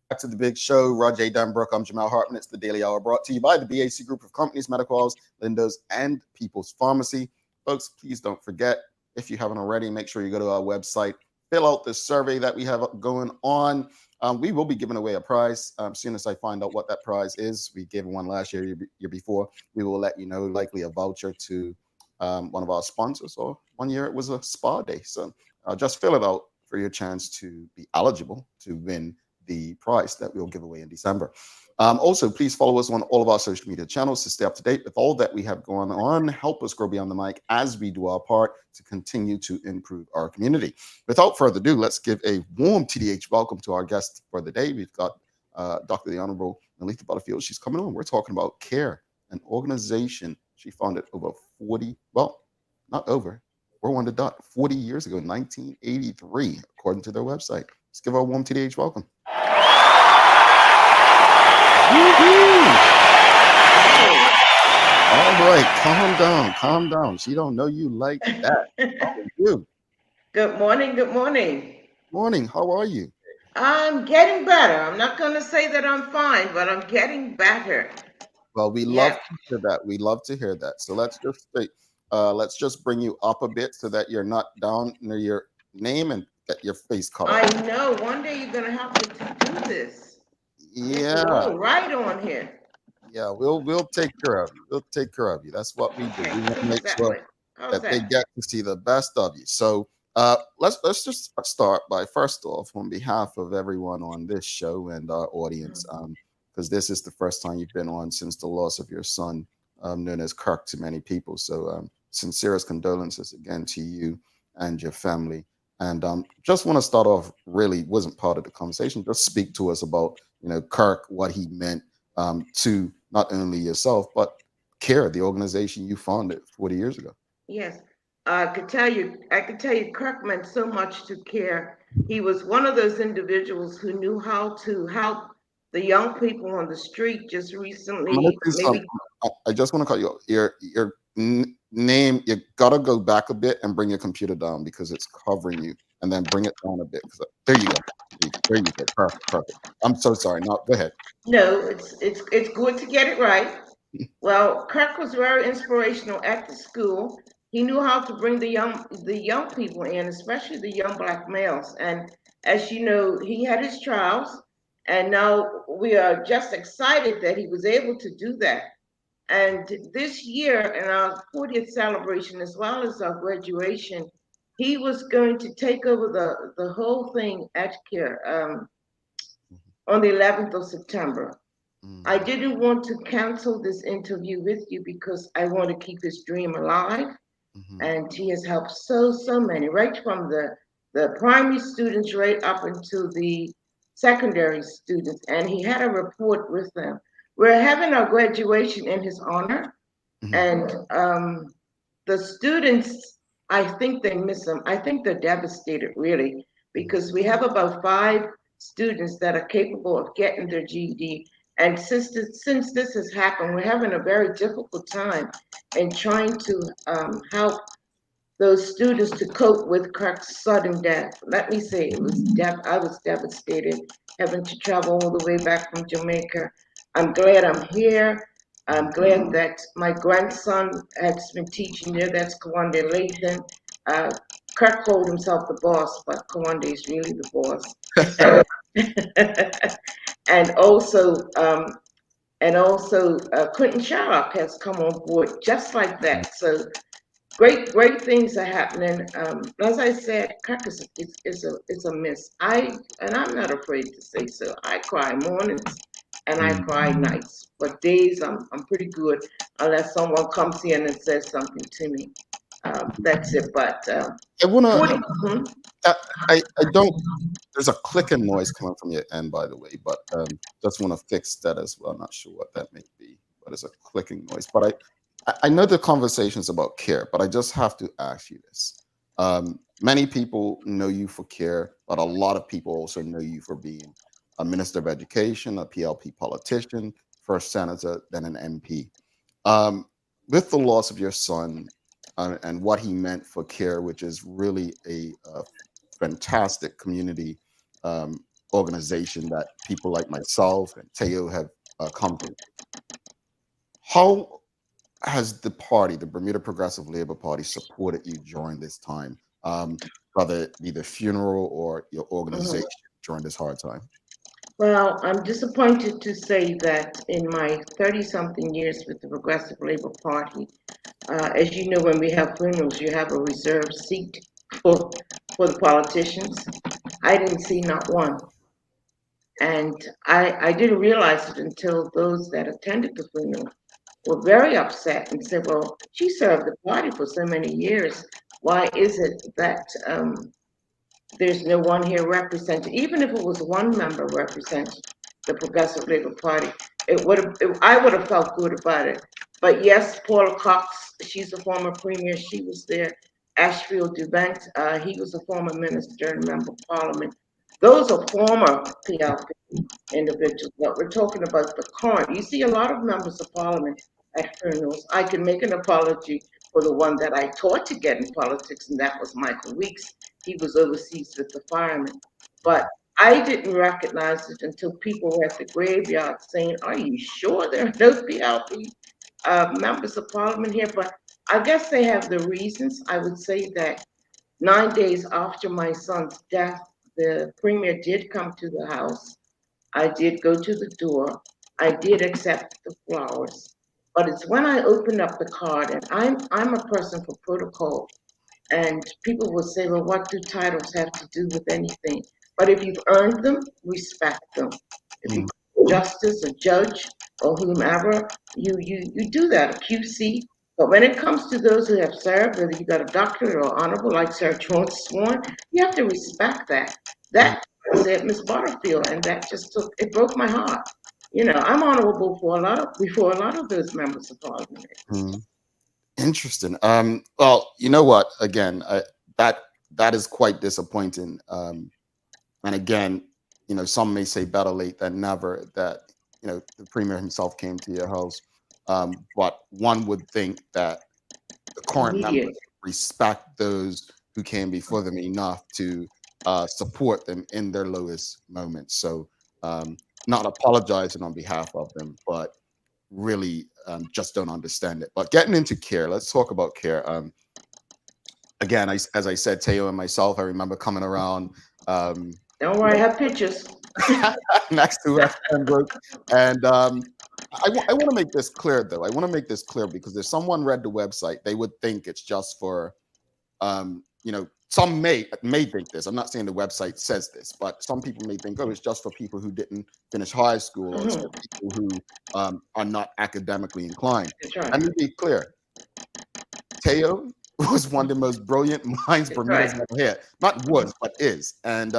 Back to the big show. Roger Danbrook. I'm Jamal Hartman. It's the Daily Hour brought to you by the BAC Group of Companies, Medical House, Lindo's, and People's Pharmacy. Folks, please don't forget, if you haven't already, make sure you go to our website, fill out the survey that we have going on. We will be giving away a prize. As soon as I find out what that prize is, we gave one last year before, we will let you know, likely a voucher to one of our sponsors, or one year it was a spa day. So just fill it out for your chance to be eligible to win the prize that we'll give away in December. Also, please follow us on all of our social media channels to stay up to date with all that we have going on. Help us grow beyond the mic as we do our part to continue to improve our community. Without further ado, let's give a warm TDH welcome to our guest for the day. We've got Dr. the Honorable Neletha Butterfield. She's coming on. We're talking about C.A.R.E, an organization she founded over 40, well, not over, we're on the dot, 40 years ago, 1983, according to their website. Let's give her a warm TDH welcome. All right, calm down. She don't know you like that. How are you? Good morning. Morning, how are you? I'm getting better. I'm not going to say that I'm fine, but I'm getting better. Well, we love to hear that. We love to hear that. So let's just bring you up a bit so that you're not down near your name and get your face covered. I know. One day you're going to have to do this. Yeah. Right on here. Yeah, we'll take care of you. We'll take care of you. That's what we do. We want to make sure that they get to see the best of you. So let's just start by, first off, on behalf of everyone on this show and our audience, because this is the first time you've been on since the loss of your son, known as Kirk to many people. So sincerest condolences again to you and your family. And just want to start off, really wasn't part of the conversation. Just speak to us about, Kirk, what he meant to not only yourself, but C.A.R.E, the organization you founded 40 years ago. Yes, I could tell you, Kirk meant so much to C.A.R.E. He was one of those individuals who knew how to help the young people on the street. Just recently, I just want to call you your name. You gotta go back a bit and bring your computer down because it's covering you, and then bring it down a bit. There you go. There you go. Perfect. I'm so sorry. No, go ahead. No, it's good to get it right. Well, Kirk was very inspirational at the school. He knew how to bring the young people in, especially the young Black males. And as you know, he had his trials, and now we are just excited that he was able to do that. And this year, in our 40th celebration, as well as our graduation, he was going to take over the whole thing at C.A.R.E. On the 11th of September. I didn't want to cancel this interview with you because I want to keep his dream alive. And he has helped so many, right from the primary students right up into the secondary students. And he had a report with them. We're having our graduation in his honor. And the students, I think they miss him. I think they're devastated, really, because we have about 5 students that are capable of getting their GED. And since this has happened, we're having a very difficult time in trying to help those students to cope with Kirk's sudden death. Let me say, I was devastated having to travel all the way back from Jamaica. I'm glad I'm here. I'm glad that my grandson has been teaching there. That's Kawande Lathan. Kirk called himself the boss, but Kawande is really the boss. And also Quentin Sharrock has come on board just like that. So great things are happening. As I said, Kirk is a miss. I'm not afraid to say so. I cry mornings and I cry nights, but days I'm pretty good unless someone comes in and says something to me. That's it. But I don't. There's a clicking noise coming from your end, by the way, but just want to fix that as well. Not sure what that may be, but it's a clicking noise. But I know the conversation's about care, but I just have to ask you this. Many people know you for care, but a lot of people also know you for being a minister of education, a PLP politician, first senator, then an MP. Um, with the loss of your son and what he meant for care, which is really a fantastic community um, organization that people like myself and Teo have come to. How has the party, the Bermuda Progressive Labor Party, supported you during this time, whether it be the funeral or your organization during this hard time? Well, I'm disappointed to say that in my 30-something years with the Progressive Labor Party, as you know, when we have funerals, you have a reserved seat for, for the politicians. I didn't see not one. And I didn't realize it until those that attended the funeral were very upset and said, well, she served the party for so many years. Why is it that there's no one here represented? Even if it was one member represented the Progressive Labor Party, I would have felt good about it. But yes, Paula Cox, she's a former premier, she was there. Ashfield Dubent, he was a former minister and member of parliament. Those are former PLP individuals, but we're talking about the current. You see a lot of members of parliament at funerals. I can make an apology for the one that I taught to get in politics, and that was Michael Weeks. He was overseas with the firemen. But I didn't recognize it until people were at the graveyard saying, are you sure there are no PLP members of parliament here? But I guess they have the reasons. I would say that 9 days after my son's death, the premier did come to the house. I did go to the door. I did accept the flowers. But it's when I opened up the card, and I'm a person for protocol. And people will say, well, what do titles have to do with anything? But if you've earned them, respect them. If you justice, a judge, or whomever, you do that, a QC. But when it comes to those who have served, whether you got a doctorate or honorable, like Sir George Sworn, you have to respect that. That said Miss Butterfield, and that just it broke my heart. You know, I'm honorable before a lot of those members of parliament. Interesting. Well, you know what? Again, that is quite disappointing. And again, some may say better late than never that the premier himself came to your house. But one would think that the current members respect those who came before them enough to support them in their lowest moments. So, not apologizing on behalf of them, but really just don't understand it. But getting into care, let's talk about care. Again, as I said, Teo and myself, I remember coming around. Don't worry, I have pictures. Next to us, Pembroke. And I want to make this clear, though. I want to make this clear because if someone read the website, they would think it's just for, some may think this. I'm not saying the website says this, but some people may think, oh, it's just for people who didn't finish high school or it's for people who are not academically inclined. Right. Let me be clear. Teo was one of the most brilliant minds Bermuda's ever had. Not was, but is. And,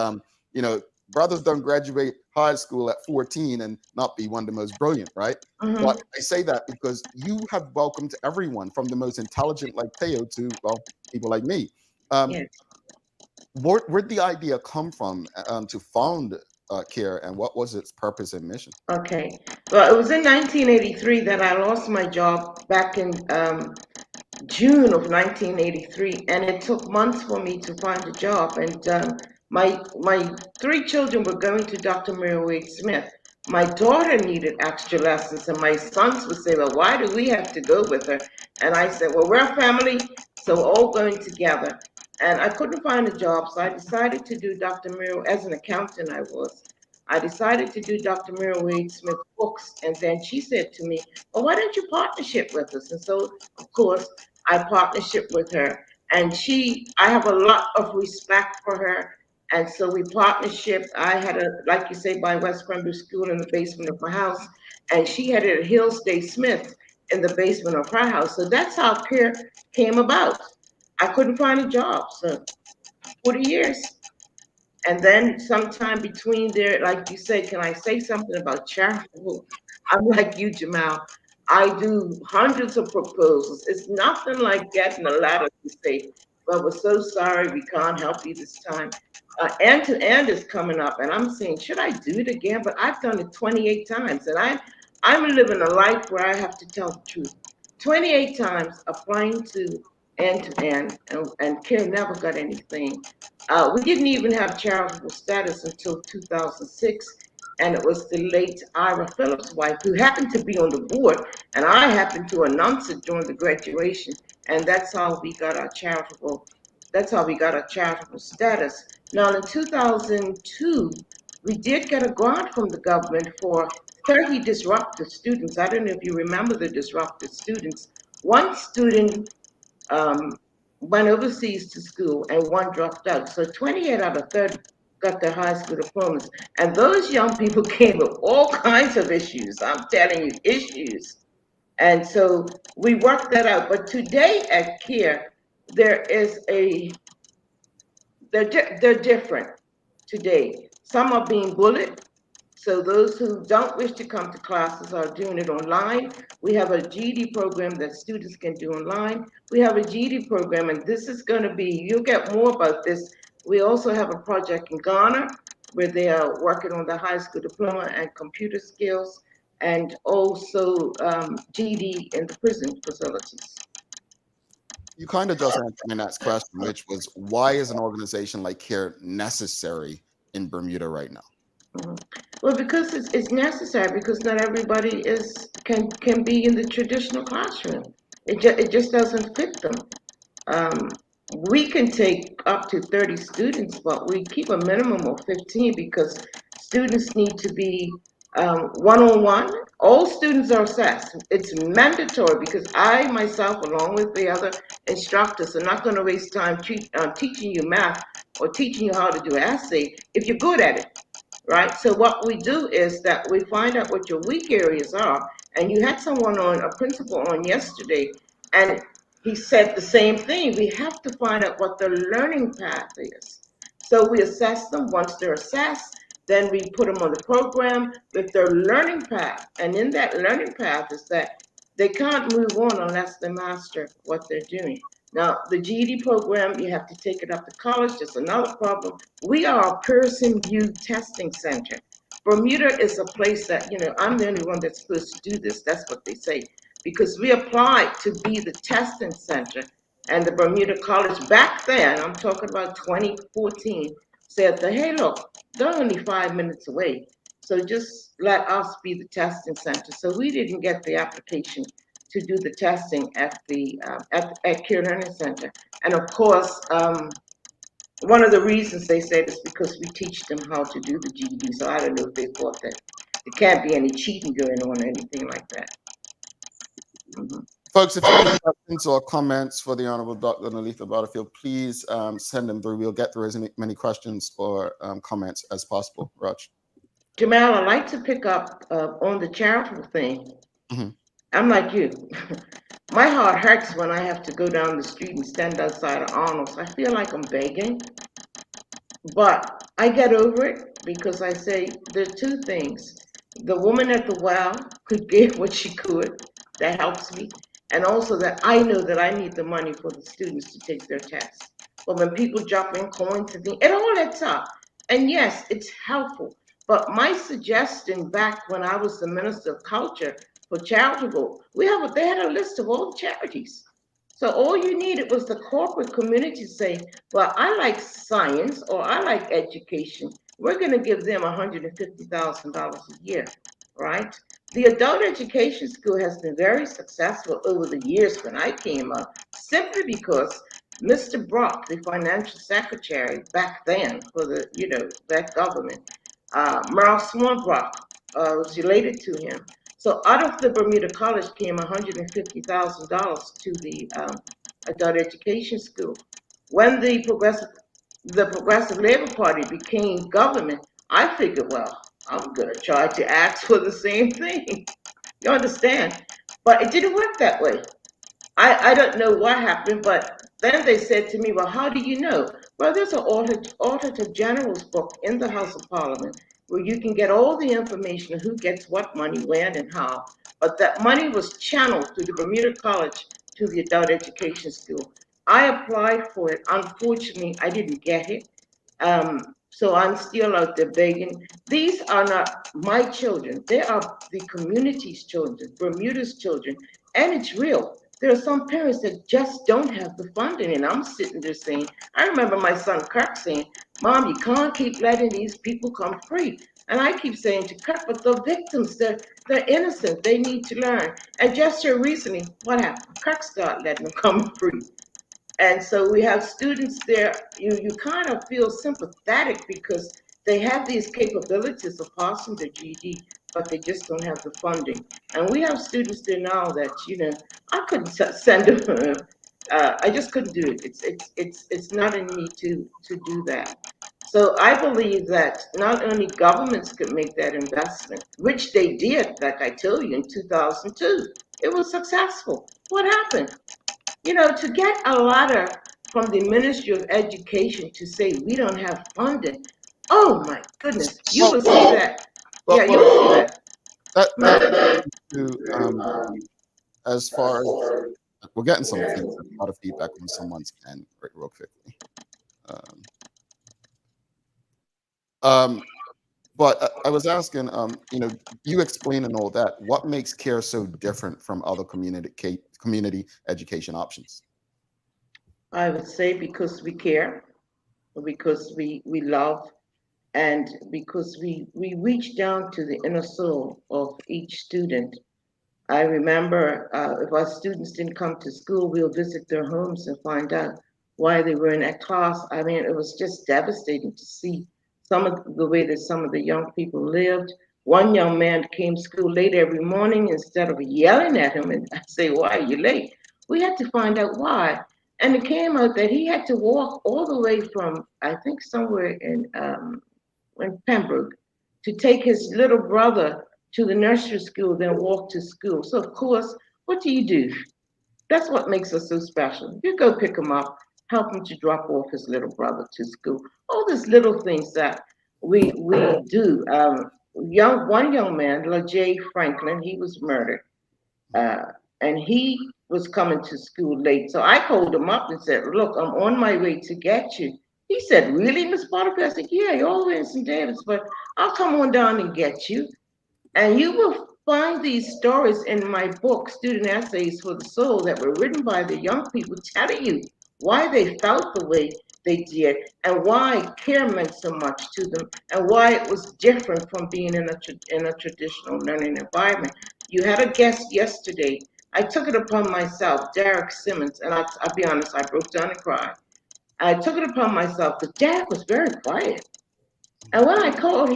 brothers don't graduate high school at 14 and not be one of the most brilliant, right? But I say that because you have welcomed everyone from the most intelligent like Teo to, well, people like me. Where'd the idea come from to found CARE, and what was its purpose and mission? Okay. Well, it was in 1983 that I lost my job back in June of 1983, and it took months for me to find a job. And my 3 children were going to Dr. Mary Wade Smith. My daughter needed extra lessons, and my sons would say, well, why do we have to go with her? And I said, well, we're a family, so we're all going together. And I couldn't find a job, so I decided to do Dr. Mary, as an accountant I decided to do Dr. Mary Wade Smith books, and then she said to me, well, why don't you partnership with us? And so, of course, I partnership with her, and I have a lot of respect for her, and so we partnership. I had like you say, by West Pembroke School in the basement of my house, and she had it at Hillsday Smith in the basement of her house. So that's how CARE came about. I couldn't find a job, so 40 years. And then sometime between there, like you said, can I say something about charitable? I'm like you, Jamal. I do hundreds of proposals. It's nothing like getting a letter to say, well, we're so sorry we can't help you this time. End to end is coming up, and I'm saying, should I do it again? But I've done it 28 times, and I'm living a life where I have to tell the truth. 28 times applying to end, and CARE never got anything. We didn't even have charitable status until 2006, and it was the late Ira Phillips' wife who happened to be on the board, and I happened to announce it during the graduation, and that's how we got our charitable. That's how we got our charitable status. Now, in 2002, we did get a grant from the government for 30 disruptive students. I don't know if you remember the disruptive students. One student went overseas to school and one dropped out. So 28 out of 30 got their high school diplomas. And those young people came with all kinds of issues. I'm telling you, issues. And so we worked that out. But today at CARE, there is they're different today. Some are being bullied. So those who don't wish to come to classes are doing it online. We have a GED program that students can do online. We have a GED program, and this is going to be, you'll get more about this. We also have a project in Ghana where they are working on the high school diploma and computer skills, and also GED in the prison facilities. You kind of just answered my next question, which was, why is an organization like CARE necessary in Bermuda right now? Well, because it's necessary, because not everybody can be in the traditional classroom. It just doesn't fit them. Um, we can take up to 30 students, but we keep a minimum of 15 because students need to be one-on-one. All students are assessed. It's mandatory because I myself, along with the other instructors, are not going to waste time teaching you math or teaching you how to do an essay if you're good at it. Right? So what we do is that we find out what your weak areas are. And you had someone on, a principal on yesterday, and he said the same thing. We have to find out what their learning path is. So we assess them. Once they're assessed, then we put them on the program with their learning path. And in that learning path is that they can't move on unless they master what they're doing. Now, the GED program, you have to take it up to college. That's another problem. We are a Pearson VUE testing center. Bermuda is a place that, I'm the only one that's supposed to do this. That's what they say. Because we applied to be the testing center. And the Bermuda College back then, I'm talking about 2014, said that, hey, look, they're only 5 minutes away. So just let us be the testing center. So we didn't get the application to do the testing at the at CARE Learning Center. And of course, one of the reasons they said is because we teach them how to do the GED. So I don't know if they thought that there can't be any cheating going on or anything like that. Mm-hmm. Folks, if you have questions or comments for the Honorable Dr. Neletha Butterfield, please send them through. We'll get through as many questions or comments as possible. Raj. Jamal, I'd like to pick up on the charitable thing. Mm-hmm. I'm like you. My heart hurts when I have to go down the street and stand outside of Arnold's. I feel like I'm begging. But I get over it because I say there are two things. The woman at the well could give what she could. That helps me. And also that I know that I need the money for the students to take their tests. But when people drop in coins and things, it all adds up. And yes, it's helpful. But my suggestion back when I was the Minister of Culture for charitable, they had a list of all the charities. So all you needed was the corporate community to say, well, I like science or I like education. We're going to give them $150,000 a year, right? The adult education school has been very successful over the years when I came up, simply because Mr. Brock, the financial secretary back then for that government, Merle Swan Brock was related to him. So out of the Bermuda College came $150,000 to the adult education school. When the Progressive Labor Party became government, I figured, well, I'm going to try to ask for the same thing. You understand? But it didn't work that way. I don't know what happened, but then they said to me, well, how do you know? Well, there's an Auditor General's book in the House of Parliament where you can get all the information of who gets what money, when, and how. But that money was channeled through the Bermuda College to the adult education school. I applied for it. Unfortunately, I didn't get it. So I'm still out there begging. These are not my children. They are the community's children, Bermuda's children, and it's real. There are some parents that just don't have the funding, and I'm sitting there saying, I remember my son Kirk saying, Mom, you can't keep letting these people come free. And I keep saying to Kirk, but the victims, they're innocent. They need to learn. And just here recently, what happened? Kirk started letting them come free. And so we have students there, you kind of feel sympathetic because they have these capabilities of passing the GED, but they just don't have the funding. And we have students there now that, I couldn't send them, I just couldn't do it. It's not in me to do that. So I believe that not only governments could make that investment, which they did, like I told you, in 2002. It was successful. What happened? To get a letter from the Ministry of Education to say we don't have funding, oh my goodness, you will see that. Yeah, you will see that. As far as we're getting some feedback, a lot of feedback from someone's end real quickly. But I was asking, you explaining all that, what makes CARE so different from other community education options? I would say because we care, because we love, and because we reach down to the inner soul of each student. I remember if our students didn't come to school, we'll visit their homes and find out why they were in that class. I mean, it was just devastating to see some of the way that some of the young people lived. One young man came to school late every morning. Instead of yelling at him and say, "Why are you late?" We had to find out why. And it came out that he had to walk all the way from, I think, somewhere in Pembroke to take his little brother to the nursery school, then walk to school. So, of course, what do? That's what makes us so special. You go pick him up, help him to drop off his little brother to school. All these little things that we do. One young man, LaJay Franklin, he was murdered, and he was coming to school late. So I called him up and said, "Look, I'm on my way to get you." He said, "Really, Miss Butterfield?" I said, "Yeah, you're over in St. David's, but I'll come on down and get you." And you will find these stories in my book, Student Essays for the Soul, that were written by the young people telling you why they felt the way they did and why CARE meant so much to them and why it was different from being in a traditional learning environment. You had a guest yesterday. I took it upon myself, Derek Simmons, and I'll be honest, I broke down and cried. I took it upon myself because Derek was very quiet. And when I called,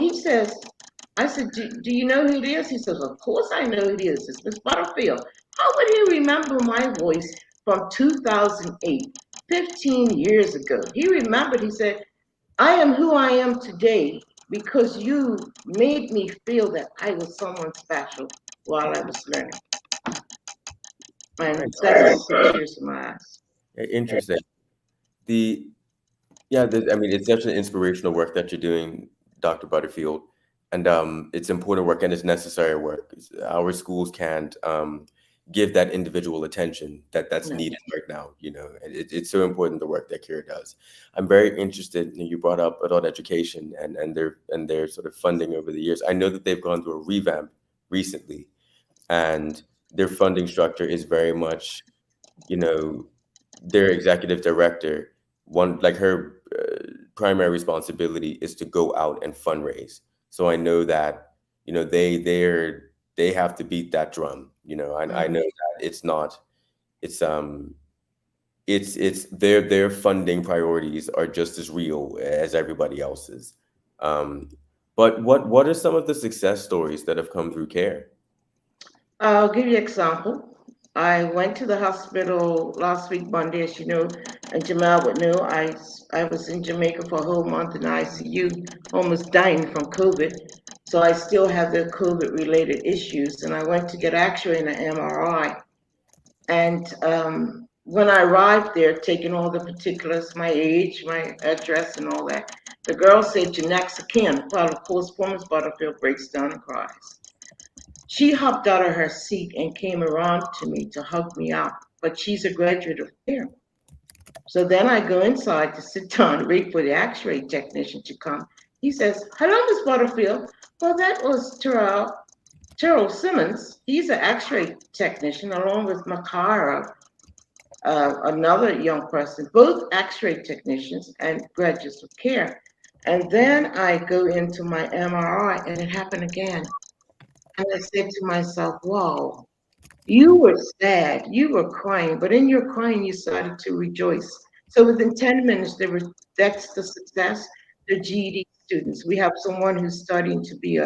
I said, do you know who it is? He says, "Of course I know who it is. It's Miss Butterfield." How would he remember my voice from 2008, 15 years ago? He remembered, he said, "I am who I am today because you made me feel that I was someone special while I was learning." And that's tears in my eyes. Interesting. I mean, it's such an inspirational work that you're doing, Dr. Butterfield, and it's important work and it's necessary work. Our schools can't give that individual attention that's needed right now. And it's so important the work that CARE does. I'm very interested. You brought up adult education and their sort of funding over the years. I know that they've gone through a revamp recently, and their funding structure is very much, their executive director, her primary responsibility is to go out and fundraise. So I know that they have to beat that drum. I know that it's their funding priorities are just as real as everybody else's. But what are some of the success stories that have come through CARE? I'll give you an example. I went to the hospital last week, Monday, as you know, and Jamal would know. I was in Jamaica for a whole month in ICU, almost dying from COVID. So I still have the COVID-related issues. And I went to get X-ray and an MRI. And when I arrived there, taking all the particulars, my age, my address, and all that, the girl said to next of kin. Well, of course, Miss Butterfield breaks down and cries. She hopped out of her seat and came around to me to hug me out, but she's a graduate of C.A.R.E. So then I go inside to sit down and wait for the X-ray technician to come. He says, "Hello, Miss Butterfield." Well, that was Terrell Simmons. He's an X-ray technician along with Makara, another young person, both X-ray technicians and graduates of C.A.R.E. And then I go into my MRI and it happened again. And I said to myself, wow, you were sad, you were crying, but in your crying, you started to rejoice. So within 10 minutes, that's the success, the GED students. We have someone who's studying to be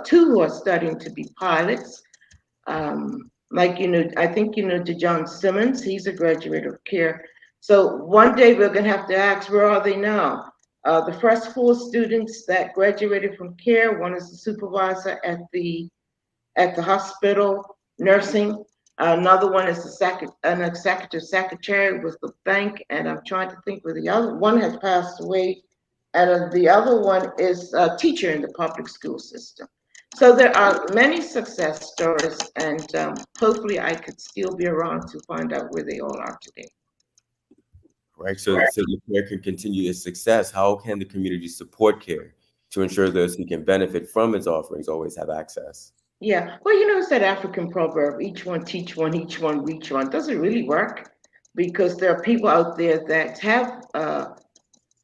two who are studying to be pilots. Like, I think DeJohn Simmons, he's a graduate of C.A.R.E. So one day we're going to have to ask, where are they now? The first 4 students that graduated from C.A.R.E., one is the supervisor at the hospital, nursing. Another one is an executive secretary with the bank, and I'm trying to think where the other one has passed away, and the other one is a teacher in the public school system. So there are many success stories, and hopefully I could still be around to find out where they all are today. Right. So the C.A.R.E. can continue its success. How can the community support C.A.R.E. to ensure those who can benefit from its offerings always have access? Yeah, well, it's that African proverb, each one teach one, each one reach one. Does it really work? Because there are people out there that have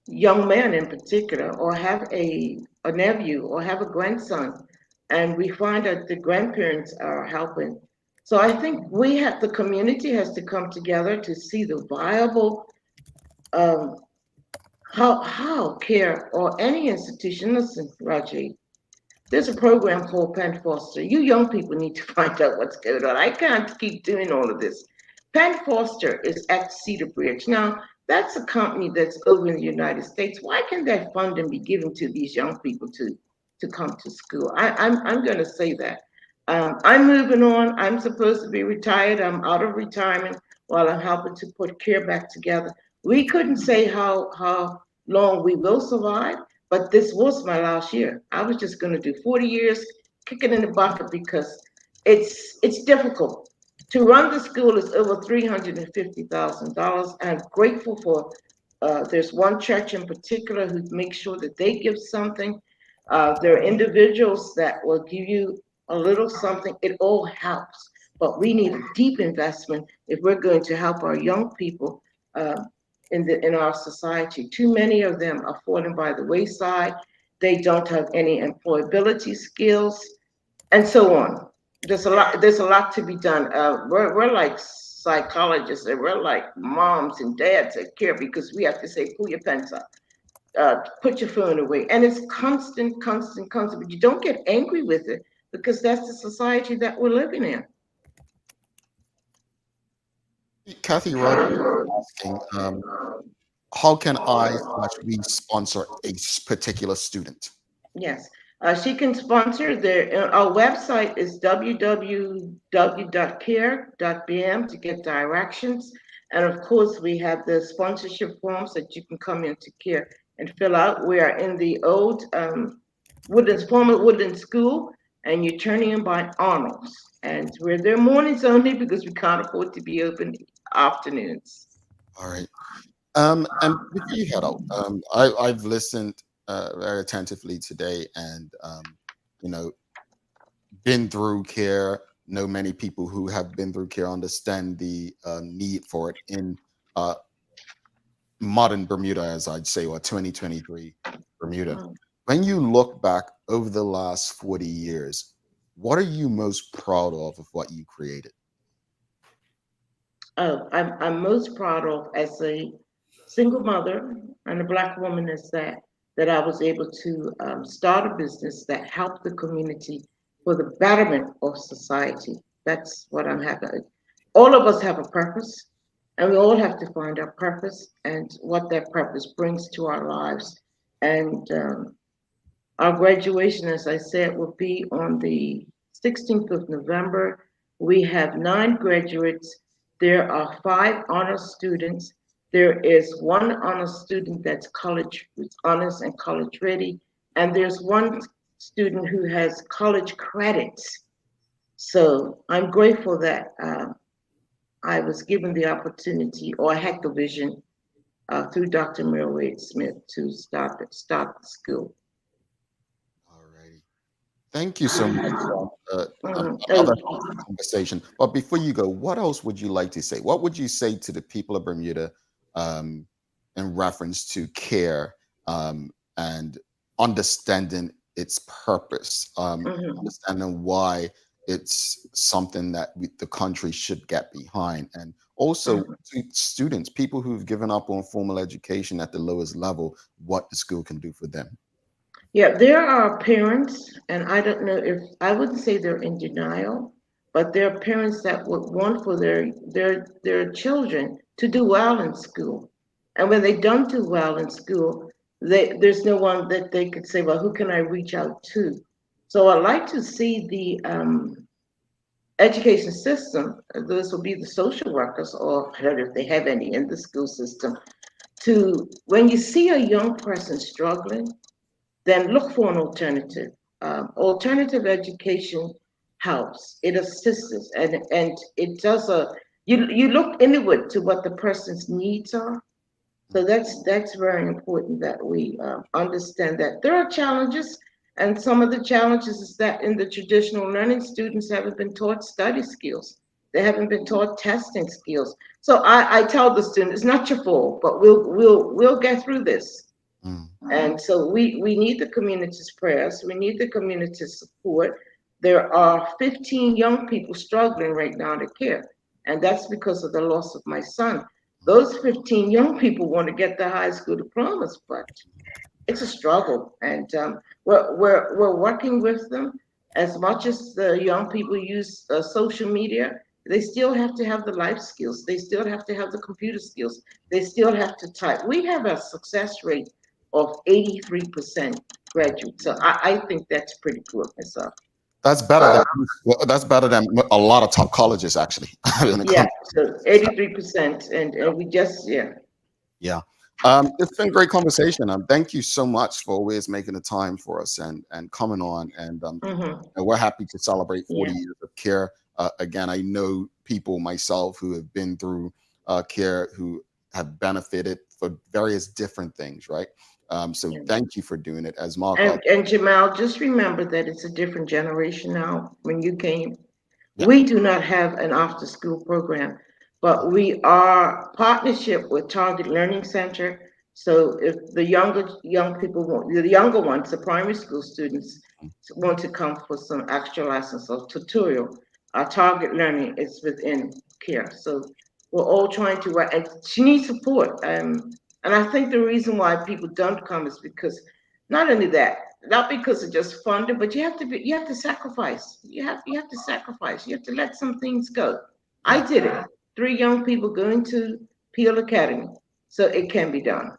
young men in particular, or have a nephew, or have a grandson, and we find that the grandparents are helping. So I think the community has to come together to see the viable, how C.A.R.E. or any institution. Listen, Raji, there's a program called Penn Foster. You young people need to find out what's going on. I can't keep doing all of this. Penn Foster is at Cedar Bridge. Now, that's a company that's over in the United States. Why can that funding be given to these young people to come to school? I'm going to say that. I'm moving on. I'm supposed to be retired. I'm out of retirement while I'm helping to put C.A.R.E. back together. We couldn't say how long we will survive, but this was my last year. I was just going to do 40 years, kick it in the bucket, because it's difficult. To run the school is over $350,000. I'm grateful for, there's one church in particular who makes sure that they give something. There are individuals that will give you a little something. It all helps, but we need a deep investment if we're going to help our young people in our society. Too many of them are falling by the wayside. They don't have any employability skills, and so on. There's a lot to be done. We're like psychologists, and we're like moms and dads that care, because we have to say, pull your pants up, put your phone away. And it's constant, but you don't get angry with it, because that's the society that we're living in. Kathy Roger asking, how can I/we sponsor a particular student? Yes, she can sponsor. Our website is www.care.bm to get directions. And of course, we have the sponsorship forms that you can come into C.A.R.E. and fill out. We are in the old former Woodland School, and you're turning in by Arnold's. And we're there mornings only because we can't afford to be open afternoons. All right. And before you head out, I've listened very attentively today, and been through C.A.R.E. Know many people who have been through C.A.R.E. understand the need for it in modern Bermuda, as I'd say, or 2023 Bermuda. When you look back over the last 40 years, what are you most proud of what you created? Oh, I'm most proud of, as a single mother and a Black woman, is that I was able to start a business that helped the community for the betterment of society. That's what I'm happy. All of us have a purpose, and we all have to find our purpose and what that purpose brings to our lives. And our graduation, as I said, will be on the 16th of November. We have 9 graduates There are 5 honor students. There is 1 honor student that's college honors and college ready, and there's 1 student who has college credits. So I'm grateful that I was given the opportunity, or I had the vision through Dr. Mary Wade Smith to start the school. All righty. Thank you so much. Another Okay. conversation. But before you go, what else would you like to say? What would you say to the people of Bermuda in reference to care and understanding its purpose, understanding why it's something that the country should get behind, and also to students, people who've given up on formal education at the lowest level, what the school can do for them? Yeah, there are parents, and I don't know if I wouldn't say they're in denial, but there are parents that would want for their children to do well in school. And when they don't do well in school, there's no one that they could say, well, who can I reach out to? So I'd like to see the education system, those will be the social workers, or I don't know if they have any in the school system, to when you see a young person struggling, then look for an alternative. Alternative education helps. It assists us, and it does you look inward to what the person's needs are. So that's very important that we understand that there are challenges, and some of the challenges is that in the traditional learning, students haven't been taught study skills. They haven't been taught testing skills. So I tell the students, it's not your fault, but we'll get through this. And so we need the community's prayers. We need the community's support. There are 15 young people struggling right now to care, and that's because of the loss of my son. Those 15 young people want to get the high school diplomas, but it's a struggle, and we're working with them. As much as the young people use social media, they still have to have the life skills. They still have to have the computer skills. They still have to type. We have a success rate of 83% graduate, so I think that's pretty good myself. That's better than a lot of top colleges, actually. Yeah, so 83%, and we just Yeah. It's been a great conversation. Thank you so much for always making the time for us and coming on. And we're happy to celebrate 40 years of CARE. Again, I know people myself who have been through CARE who have benefited for various different things, right? So thank you for doing it. As Mark and Jamal, just remember that it's a different generation now. When you came, we do not have an after-school program, but we are partnership with Target Learning Center. So if the young people want, the younger ones, the primary school students want to come for some extra lessons or tutorial, our Target Learning is within CARE. So we're all trying to work, and she needs support. And I think the reason why people don't come is because not only that, not because it's just funded, but you have to sacrifice. You have to sacrifice. You have to let some things go. I did it. 3 young people going to Peel Academy, so it can be done.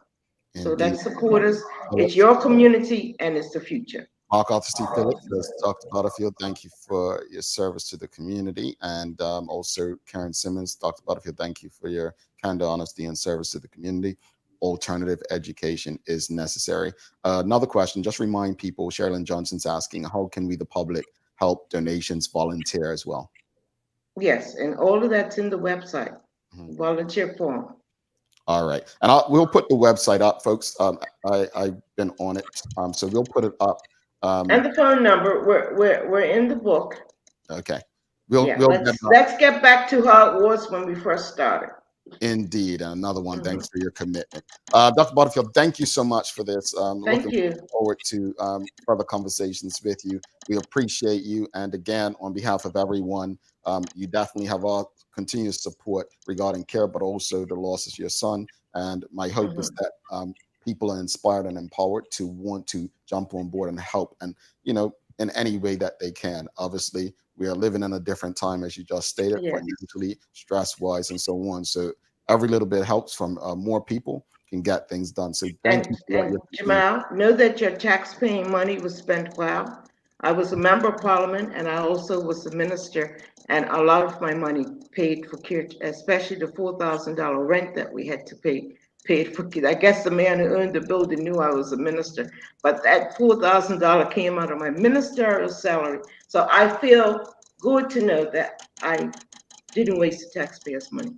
So that's supporters. It's your community, and it's the future. Mark Arthur C. Phillips, Dr. Butterfield, thank you for your service to the community. And also Karen Simmons, Dr. Butterfield, thank you for your candor, honesty, and service to the community. Alternative education is necessary. Another question, just remind people, Sherilyn Johnson's asking, how can we, the public, help donations, volunteer as well? Yes, and all of that's in the website, volunteer form. All right, and we'll put the website up, folks. I've been on it, so we'll put it up. And the phone number, we're in the book. Okay, let's get back to how it was when we first started. Indeed, and another one. Thanks for your commitment, Dr. Butterfield. Thank you so much for this. Looking forward to further conversations with you. We appreciate you, and again, on behalf of everyone, you definitely have our continuous support regarding CARE, but also the loss of your son. And my hope is that people are inspired and empowered to want to jump on board and help, and in any way that they can. Obviously, we are living in a different time, as you just stated, financially, stress-wise, and so on. So every little bit helps from more people can get things done. So thank you. And Jamal, know that your tax-paying money was spent well. I was a member of parliament, and I also was a minister, and a lot of my money paid for CARE, especially the $4,000 rent that we had to pay, paid for. I guess the man who owned the building knew I was a minister, but that $4,000 came out of my ministerial salary. So I feel good to know that I didn't waste the taxpayers' money.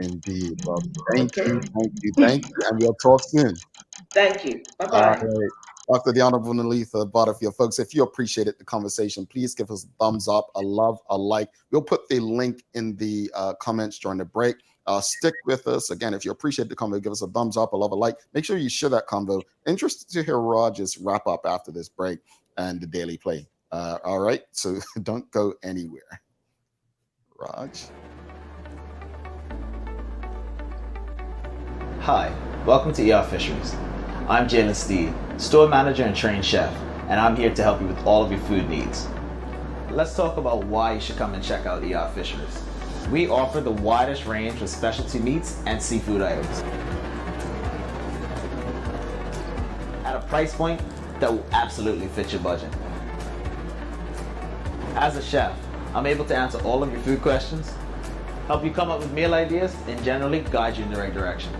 Indeed. Well, thank Okay. you, and we'll talk soon. Thank you. All Bye-bye. right. Dr. The Honorable Neletha Butterfield. Folks, if you appreciated the conversation, please give us a thumbs up, a love, a like. We'll put the link in the comments during the break. Stick with us. Again, if you appreciate the convo, give us a thumbs up, a love, a like. Make sure you share that convo. Interested to hear Raj's wrap up after this break and the daily play. All right. So don't go anywhere. Raj. Hi, welcome to E.R. Fisheries. I'm Jalen Steed, store manager and trained chef, and I'm here to help you with all of your food needs. Let's talk about why you should come and check out E.R. Fisheries. We offer the widest range of specialty meats and seafood items at a price point that will absolutely fit your budget. As a chef, I'm able to answer all of your food questions, help you come up with meal ideas, and generally guide you in the right direction.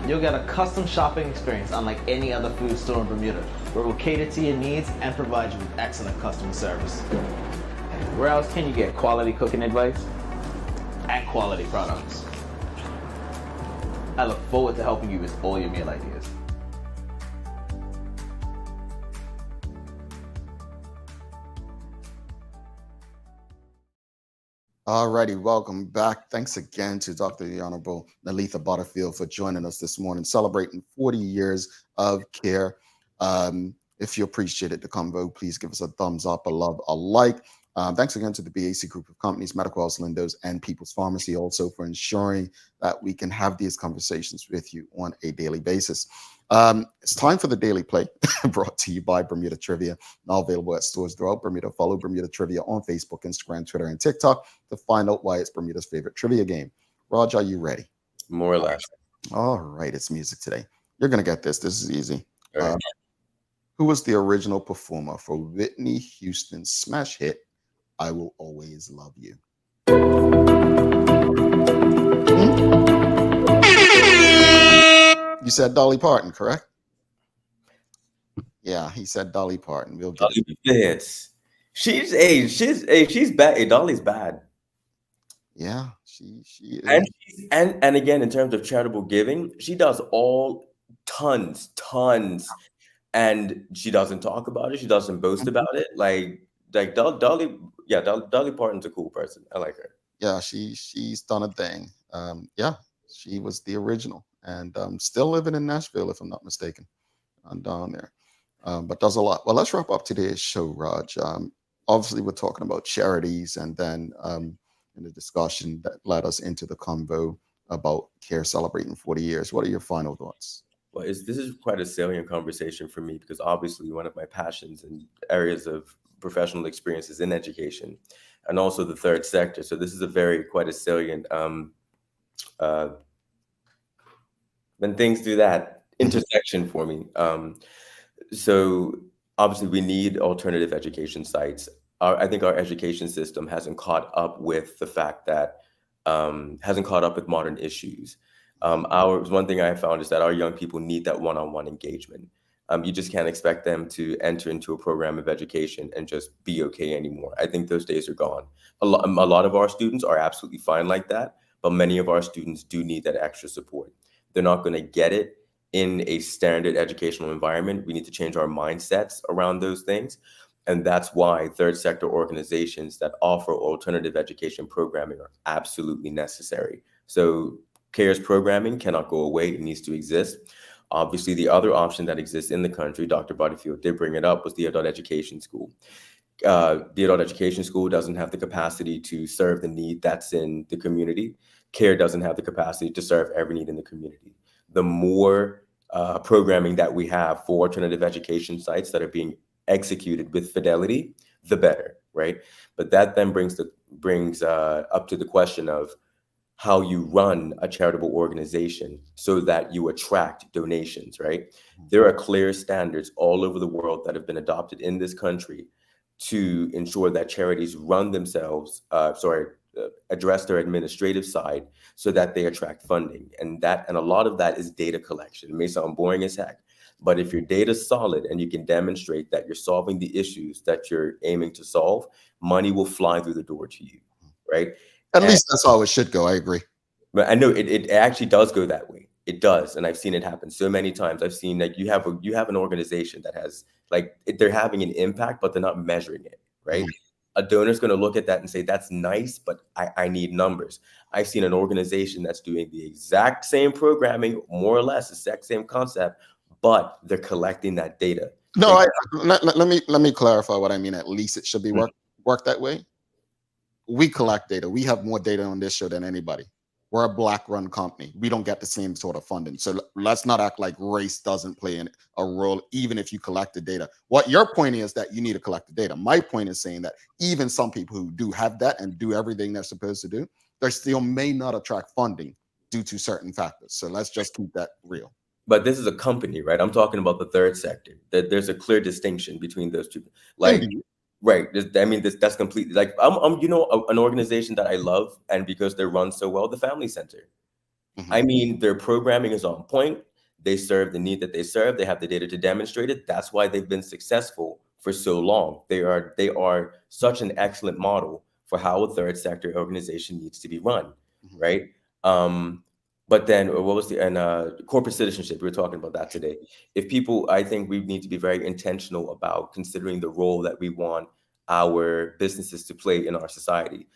You'll get a custom shopping experience unlike any other food store in Bermuda, where we'll cater to your needs and provide you with excellent customer service. Where else can you get quality cooking advice and quality products? I look forward to helping you with all your meal ideas. All righty, welcome back. Thanks again to Dr. The Honorable Neletha Butterfield for joining us this morning, celebrating 40 years of CARE. If you appreciated the convo, please give us a thumbs up, a love, a like. Thanks again to the BAC group of companies, Medical House Lindos, and People's Pharmacy also for ensuring that we can have these conversations with you on a daily basis. It's time for the daily play, brought to you by Bermuda Trivia, now available at stores throughout Bermuda. Follow Bermuda Trivia on Facebook, Instagram, Twitter, and TikTok to find out why it's Bermuda's favorite trivia game. Raj, are you ready? More or less. All right, it's music today. You're going to get this. This is easy. Right. Who was the original performer for Whitney Houston's smash hit, I Will Always Love You? You said Dolly Parton, correct? Yeah, he said Dolly Parton. We'll get it. Yes. She's bad. Hey, Dolly's bad. Yeah, she is. And again, in terms of charitable giving, she does tons, and she doesn't talk about it. She doesn't boast about it. Like Dolly Parton's a cool person. I like her. Yeah, she's done a thing. Yeah, she was the original, and still living in Nashville, if I'm not mistaken, down there. But does a lot. Well, let's wrap up today's show, Raj. Obviously, we're talking about charities, and then in the discussion that led us into the convo about CARE celebrating 40 years. What are your final thoughts? Well, this is quite a salient conversation for me because obviously one of my passions and areas of professional experience is in education and also the third sector. So this is quite a salient, when things do that, intersection for me. So obviously we need alternative education sites. I think our education system hasn't caught up with the fact that, hasn't caught up with modern issues. One thing I found is that our young people need that one-on-one engagement. You just can't expect them to enter into a program of education and just be okay anymore. I think those days are gone. A lot of our students are absolutely fine like that, but many of our students do need that extra support. They're not going to get it in a standard educational environment. We need to change our mindsets around those things. And that's why third sector organizations that offer alternative education programming are absolutely necessary. So CARE's programming cannot go away. It needs to exist. Obviously, the other option that exists in the country, Dr. Butterfield did bring it up, was the adult education school. The adult education school doesn't have the capacity to serve the need that's in the community. CARE doesn't have the capacity to serve every need in the community. The more programming that we have for alternative education sites that are being executed with fidelity, the better, right? But that then brings up to the question of how you run a charitable organization so that you attract donations, right? There are clear standards all over the world that have been adopted in this country to ensure that charities run themselves, address their administrative side so that they attract funding. And a lot of that is data collection. It may sound boring as heck, but if your data's solid and you can demonstrate that you're solving the issues that you're aiming to solve, money will fly through the door to you, right? At least that's how it should go. I agree. But I know it actually does go that way. It does, and I've seen it happen so many times. I've seen like you have an organization that has they're having an impact, but they're not measuring it, right? A donor's going to look at that and say, "That's nice, but I need numbers." I've seen an organization that's doing the exact same programming, more or less, the exact same concept, but they're collecting that data. No, let me clarify what I mean. At least it should be work that way. We collect data. We have more data on this show than anybody. We're a Black-run company. We don't get the same sort of funding. So let's not act like race doesn't play a role, even if you collect the data. What your point is that you need to collect the data. My point is saying that even some people who do have that and do everything they're supposed to do, they still may not attract funding due to certain factors. So let's just keep that real. But this is a company, right? I'm talking about the third sector. There's a clear distinction between those two. Like, right. I mean, that's completely like I'm an organization that I love, and because they're run so well, the Family Center. I mean, their programming is on point. They serve the need that they serve. They have the data to demonstrate it. That's why they've been successful for so long. They are such an excellent model for how a third sector organization needs to be run, right? But then what was corporate citizenship? We were talking about that today. I think we need to be very intentional about considering the role that we want our businesses to play in our society.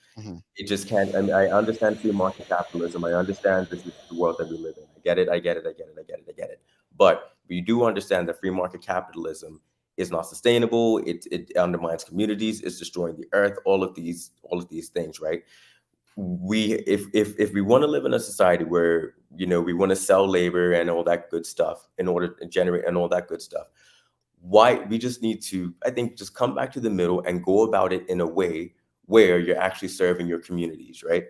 It just can't. I mean, I understand free market capitalism. I understand this is the world that we live in. I get it. But we do understand that free market capitalism is not sustainable. It undermines communities. It's destroying the earth. All of these things, right? If we want to live in a society where we want to sell labor and all that good stuff in order to generate and all that good stuff, why we just need to, I think, just come back to the middle and go about it in a way where you're actually serving your communities, right?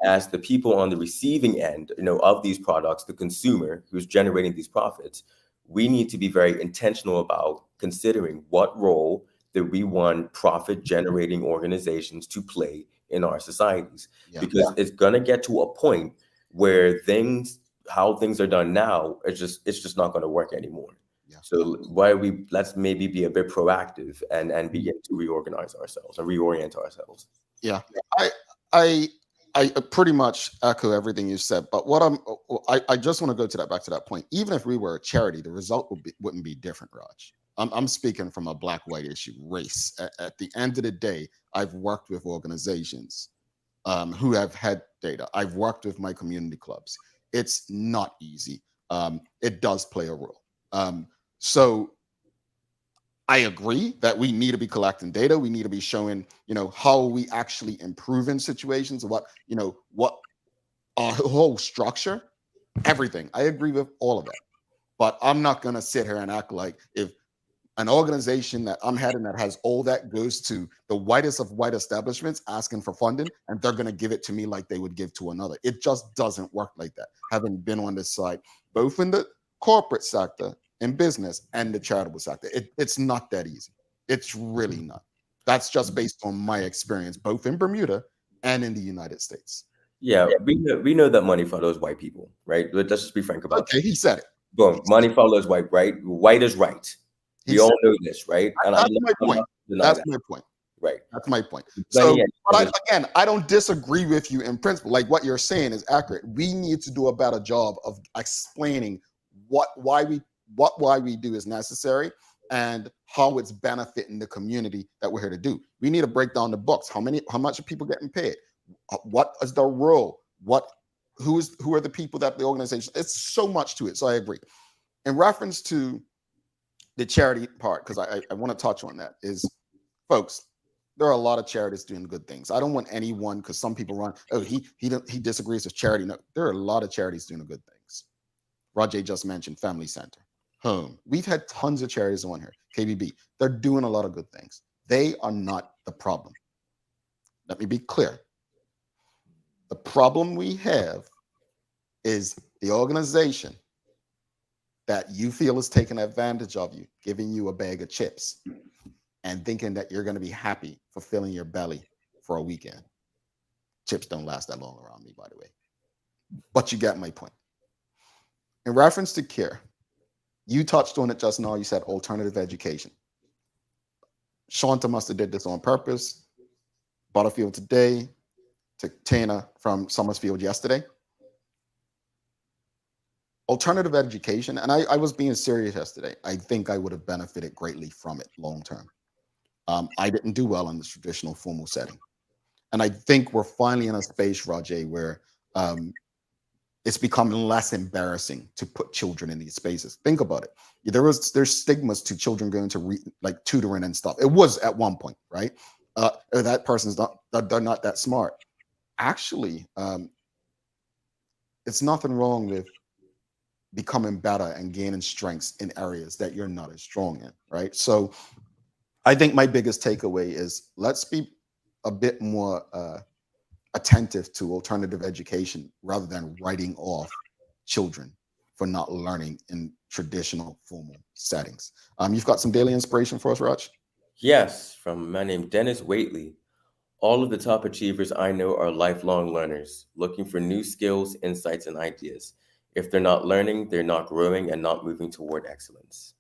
As the people on the receiving end, of these products, the consumer who's generating these profits, we need to be very intentional about considering what role that we want profit generating organizations to play in our societies, because it's gonna get to a point where how things are done now, it's just not gonna work anymore. So let's maybe be a bit proactive and begin to reorganize ourselves and reorient ourselves. Yeah, I pretty much echo everything you said. But I just want to go back to that point. Even if we were a charity, the result wouldn't be different, Raj. I'm speaking from a black-white issue, race. At the end of the day, I've worked with organizations who have had data. I've worked with my community clubs. It's not easy. It does play a role. So I agree that we need to be collecting data. We need to be showing, how we actually improve in situations, what our whole structure, everything. I agree with all of that. But I'm not going to sit here and act like if an organization that I'm heading that has all that goes to the whitest of white establishments asking for funding, and they're going to give it to me like they would give to another. It just doesn't work like that. Having been on this side, both in the corporate sector, in business, and the charitable sector, it's not that easy. It's really not. That's just based on my experience, both in Bermuda and in the United States. Yeah, we know that money follows white people, right? Let's just be frank about it. Okay, he said it. Boom, money follows white, right? White is right. We all know this, right? And that's my point. That's my point. Right. That's my point. So, but I don't disagree with you in principle. Like what you're saying is accurate. We need to do a better job of explaining why we do is necessary and how it's benefiting the community that we're here to do. We need to break down the books. How much are people getting paid? What is the role? Who are the people that the organization? It's so much to it. So I agree. In reference to the charity part, because I want to touch on that, is, folks, there are a lot of charities doing good things. I don't want anyone, because some people run, he disagrees with charity. No, there are a lot of charities doing good things. Rajay just mentioned Family Center, Home. We've had tons of charities on here. KBB, they're doing a lot of good things. They are not the problem. Let me be clear. The problem we have is the organization that you feel is taking advantage of you, giving you a bag of chips. and thinking that you're going to be happy fulfilling your belly for a weekend. Chips don't last that long around me, by the way. But you get my point. In reference to C.A.R.E, you touched on it just now. You said alternative education. Shanta must have did this on purpose. Butterfield today to Tana from Summersfield yesterday. Alternative education, and I was being serious yesterday. I think I would have benefited greatly from it long term. I didn't do well in the traditional formal setting. And I think we're finally in a space, Rajay, where it's becoming less embarrassing to put children in these spaces. Think about it. There's stigmas to children going to like tutoring and stuff. It was at one point, right? Or that person's not, they're not that smart. Actually, it's nothing wrong with becoming better and gaining strengths in areas that you're not as strong in, right? So I think my biggest takeaway is let's be a bit more attentive to alternative education rather than writing off children for not learning in traditional formal settings. You've got some daily inspiration for us, Raj? Yes, from a man named Dennis Waitley. All of the top achievers I know are lifelong learners, looking for new skills, insights, and ideas. If they're not learning, they're not growing and not moving toward excellence.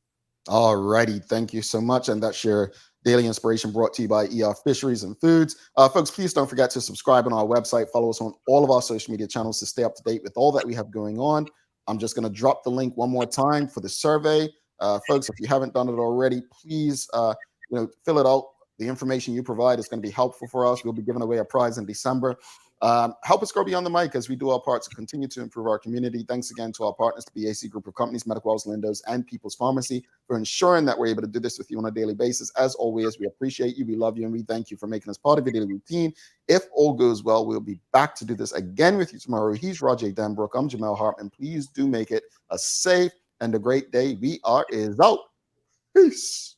All righty. Thank you so much. And that's your daily inspiration brought to you by ER Fisheries and Foods. Folks, please don't forget to subscribe on our website. Follow us on all of our social media channels to stay up to date with all that we have going on. I'm just going to drop the link one more time for the survey. Folks, if you haven't done it already, please fill it out. The information you provide is going to be helpful for us. We'll be giving away a prize in December. Help us grow beyond the mic as we do our part to continue to improve our community. Thanks again to our partners, the BAC Group of Companies, Medical House, Lindos, and People's Pharmacy for ensuring that we're able to do this with you on a daily basis. As always, we appreciate you, we love you, and we thank you for making us part of your daily routine. If all goes well, we'll be back to do this again with you tomorrow. He's Rajay Denbrook. I'm Jamel Hartman. Please do make it a safe and a great day. We are is out. Peace.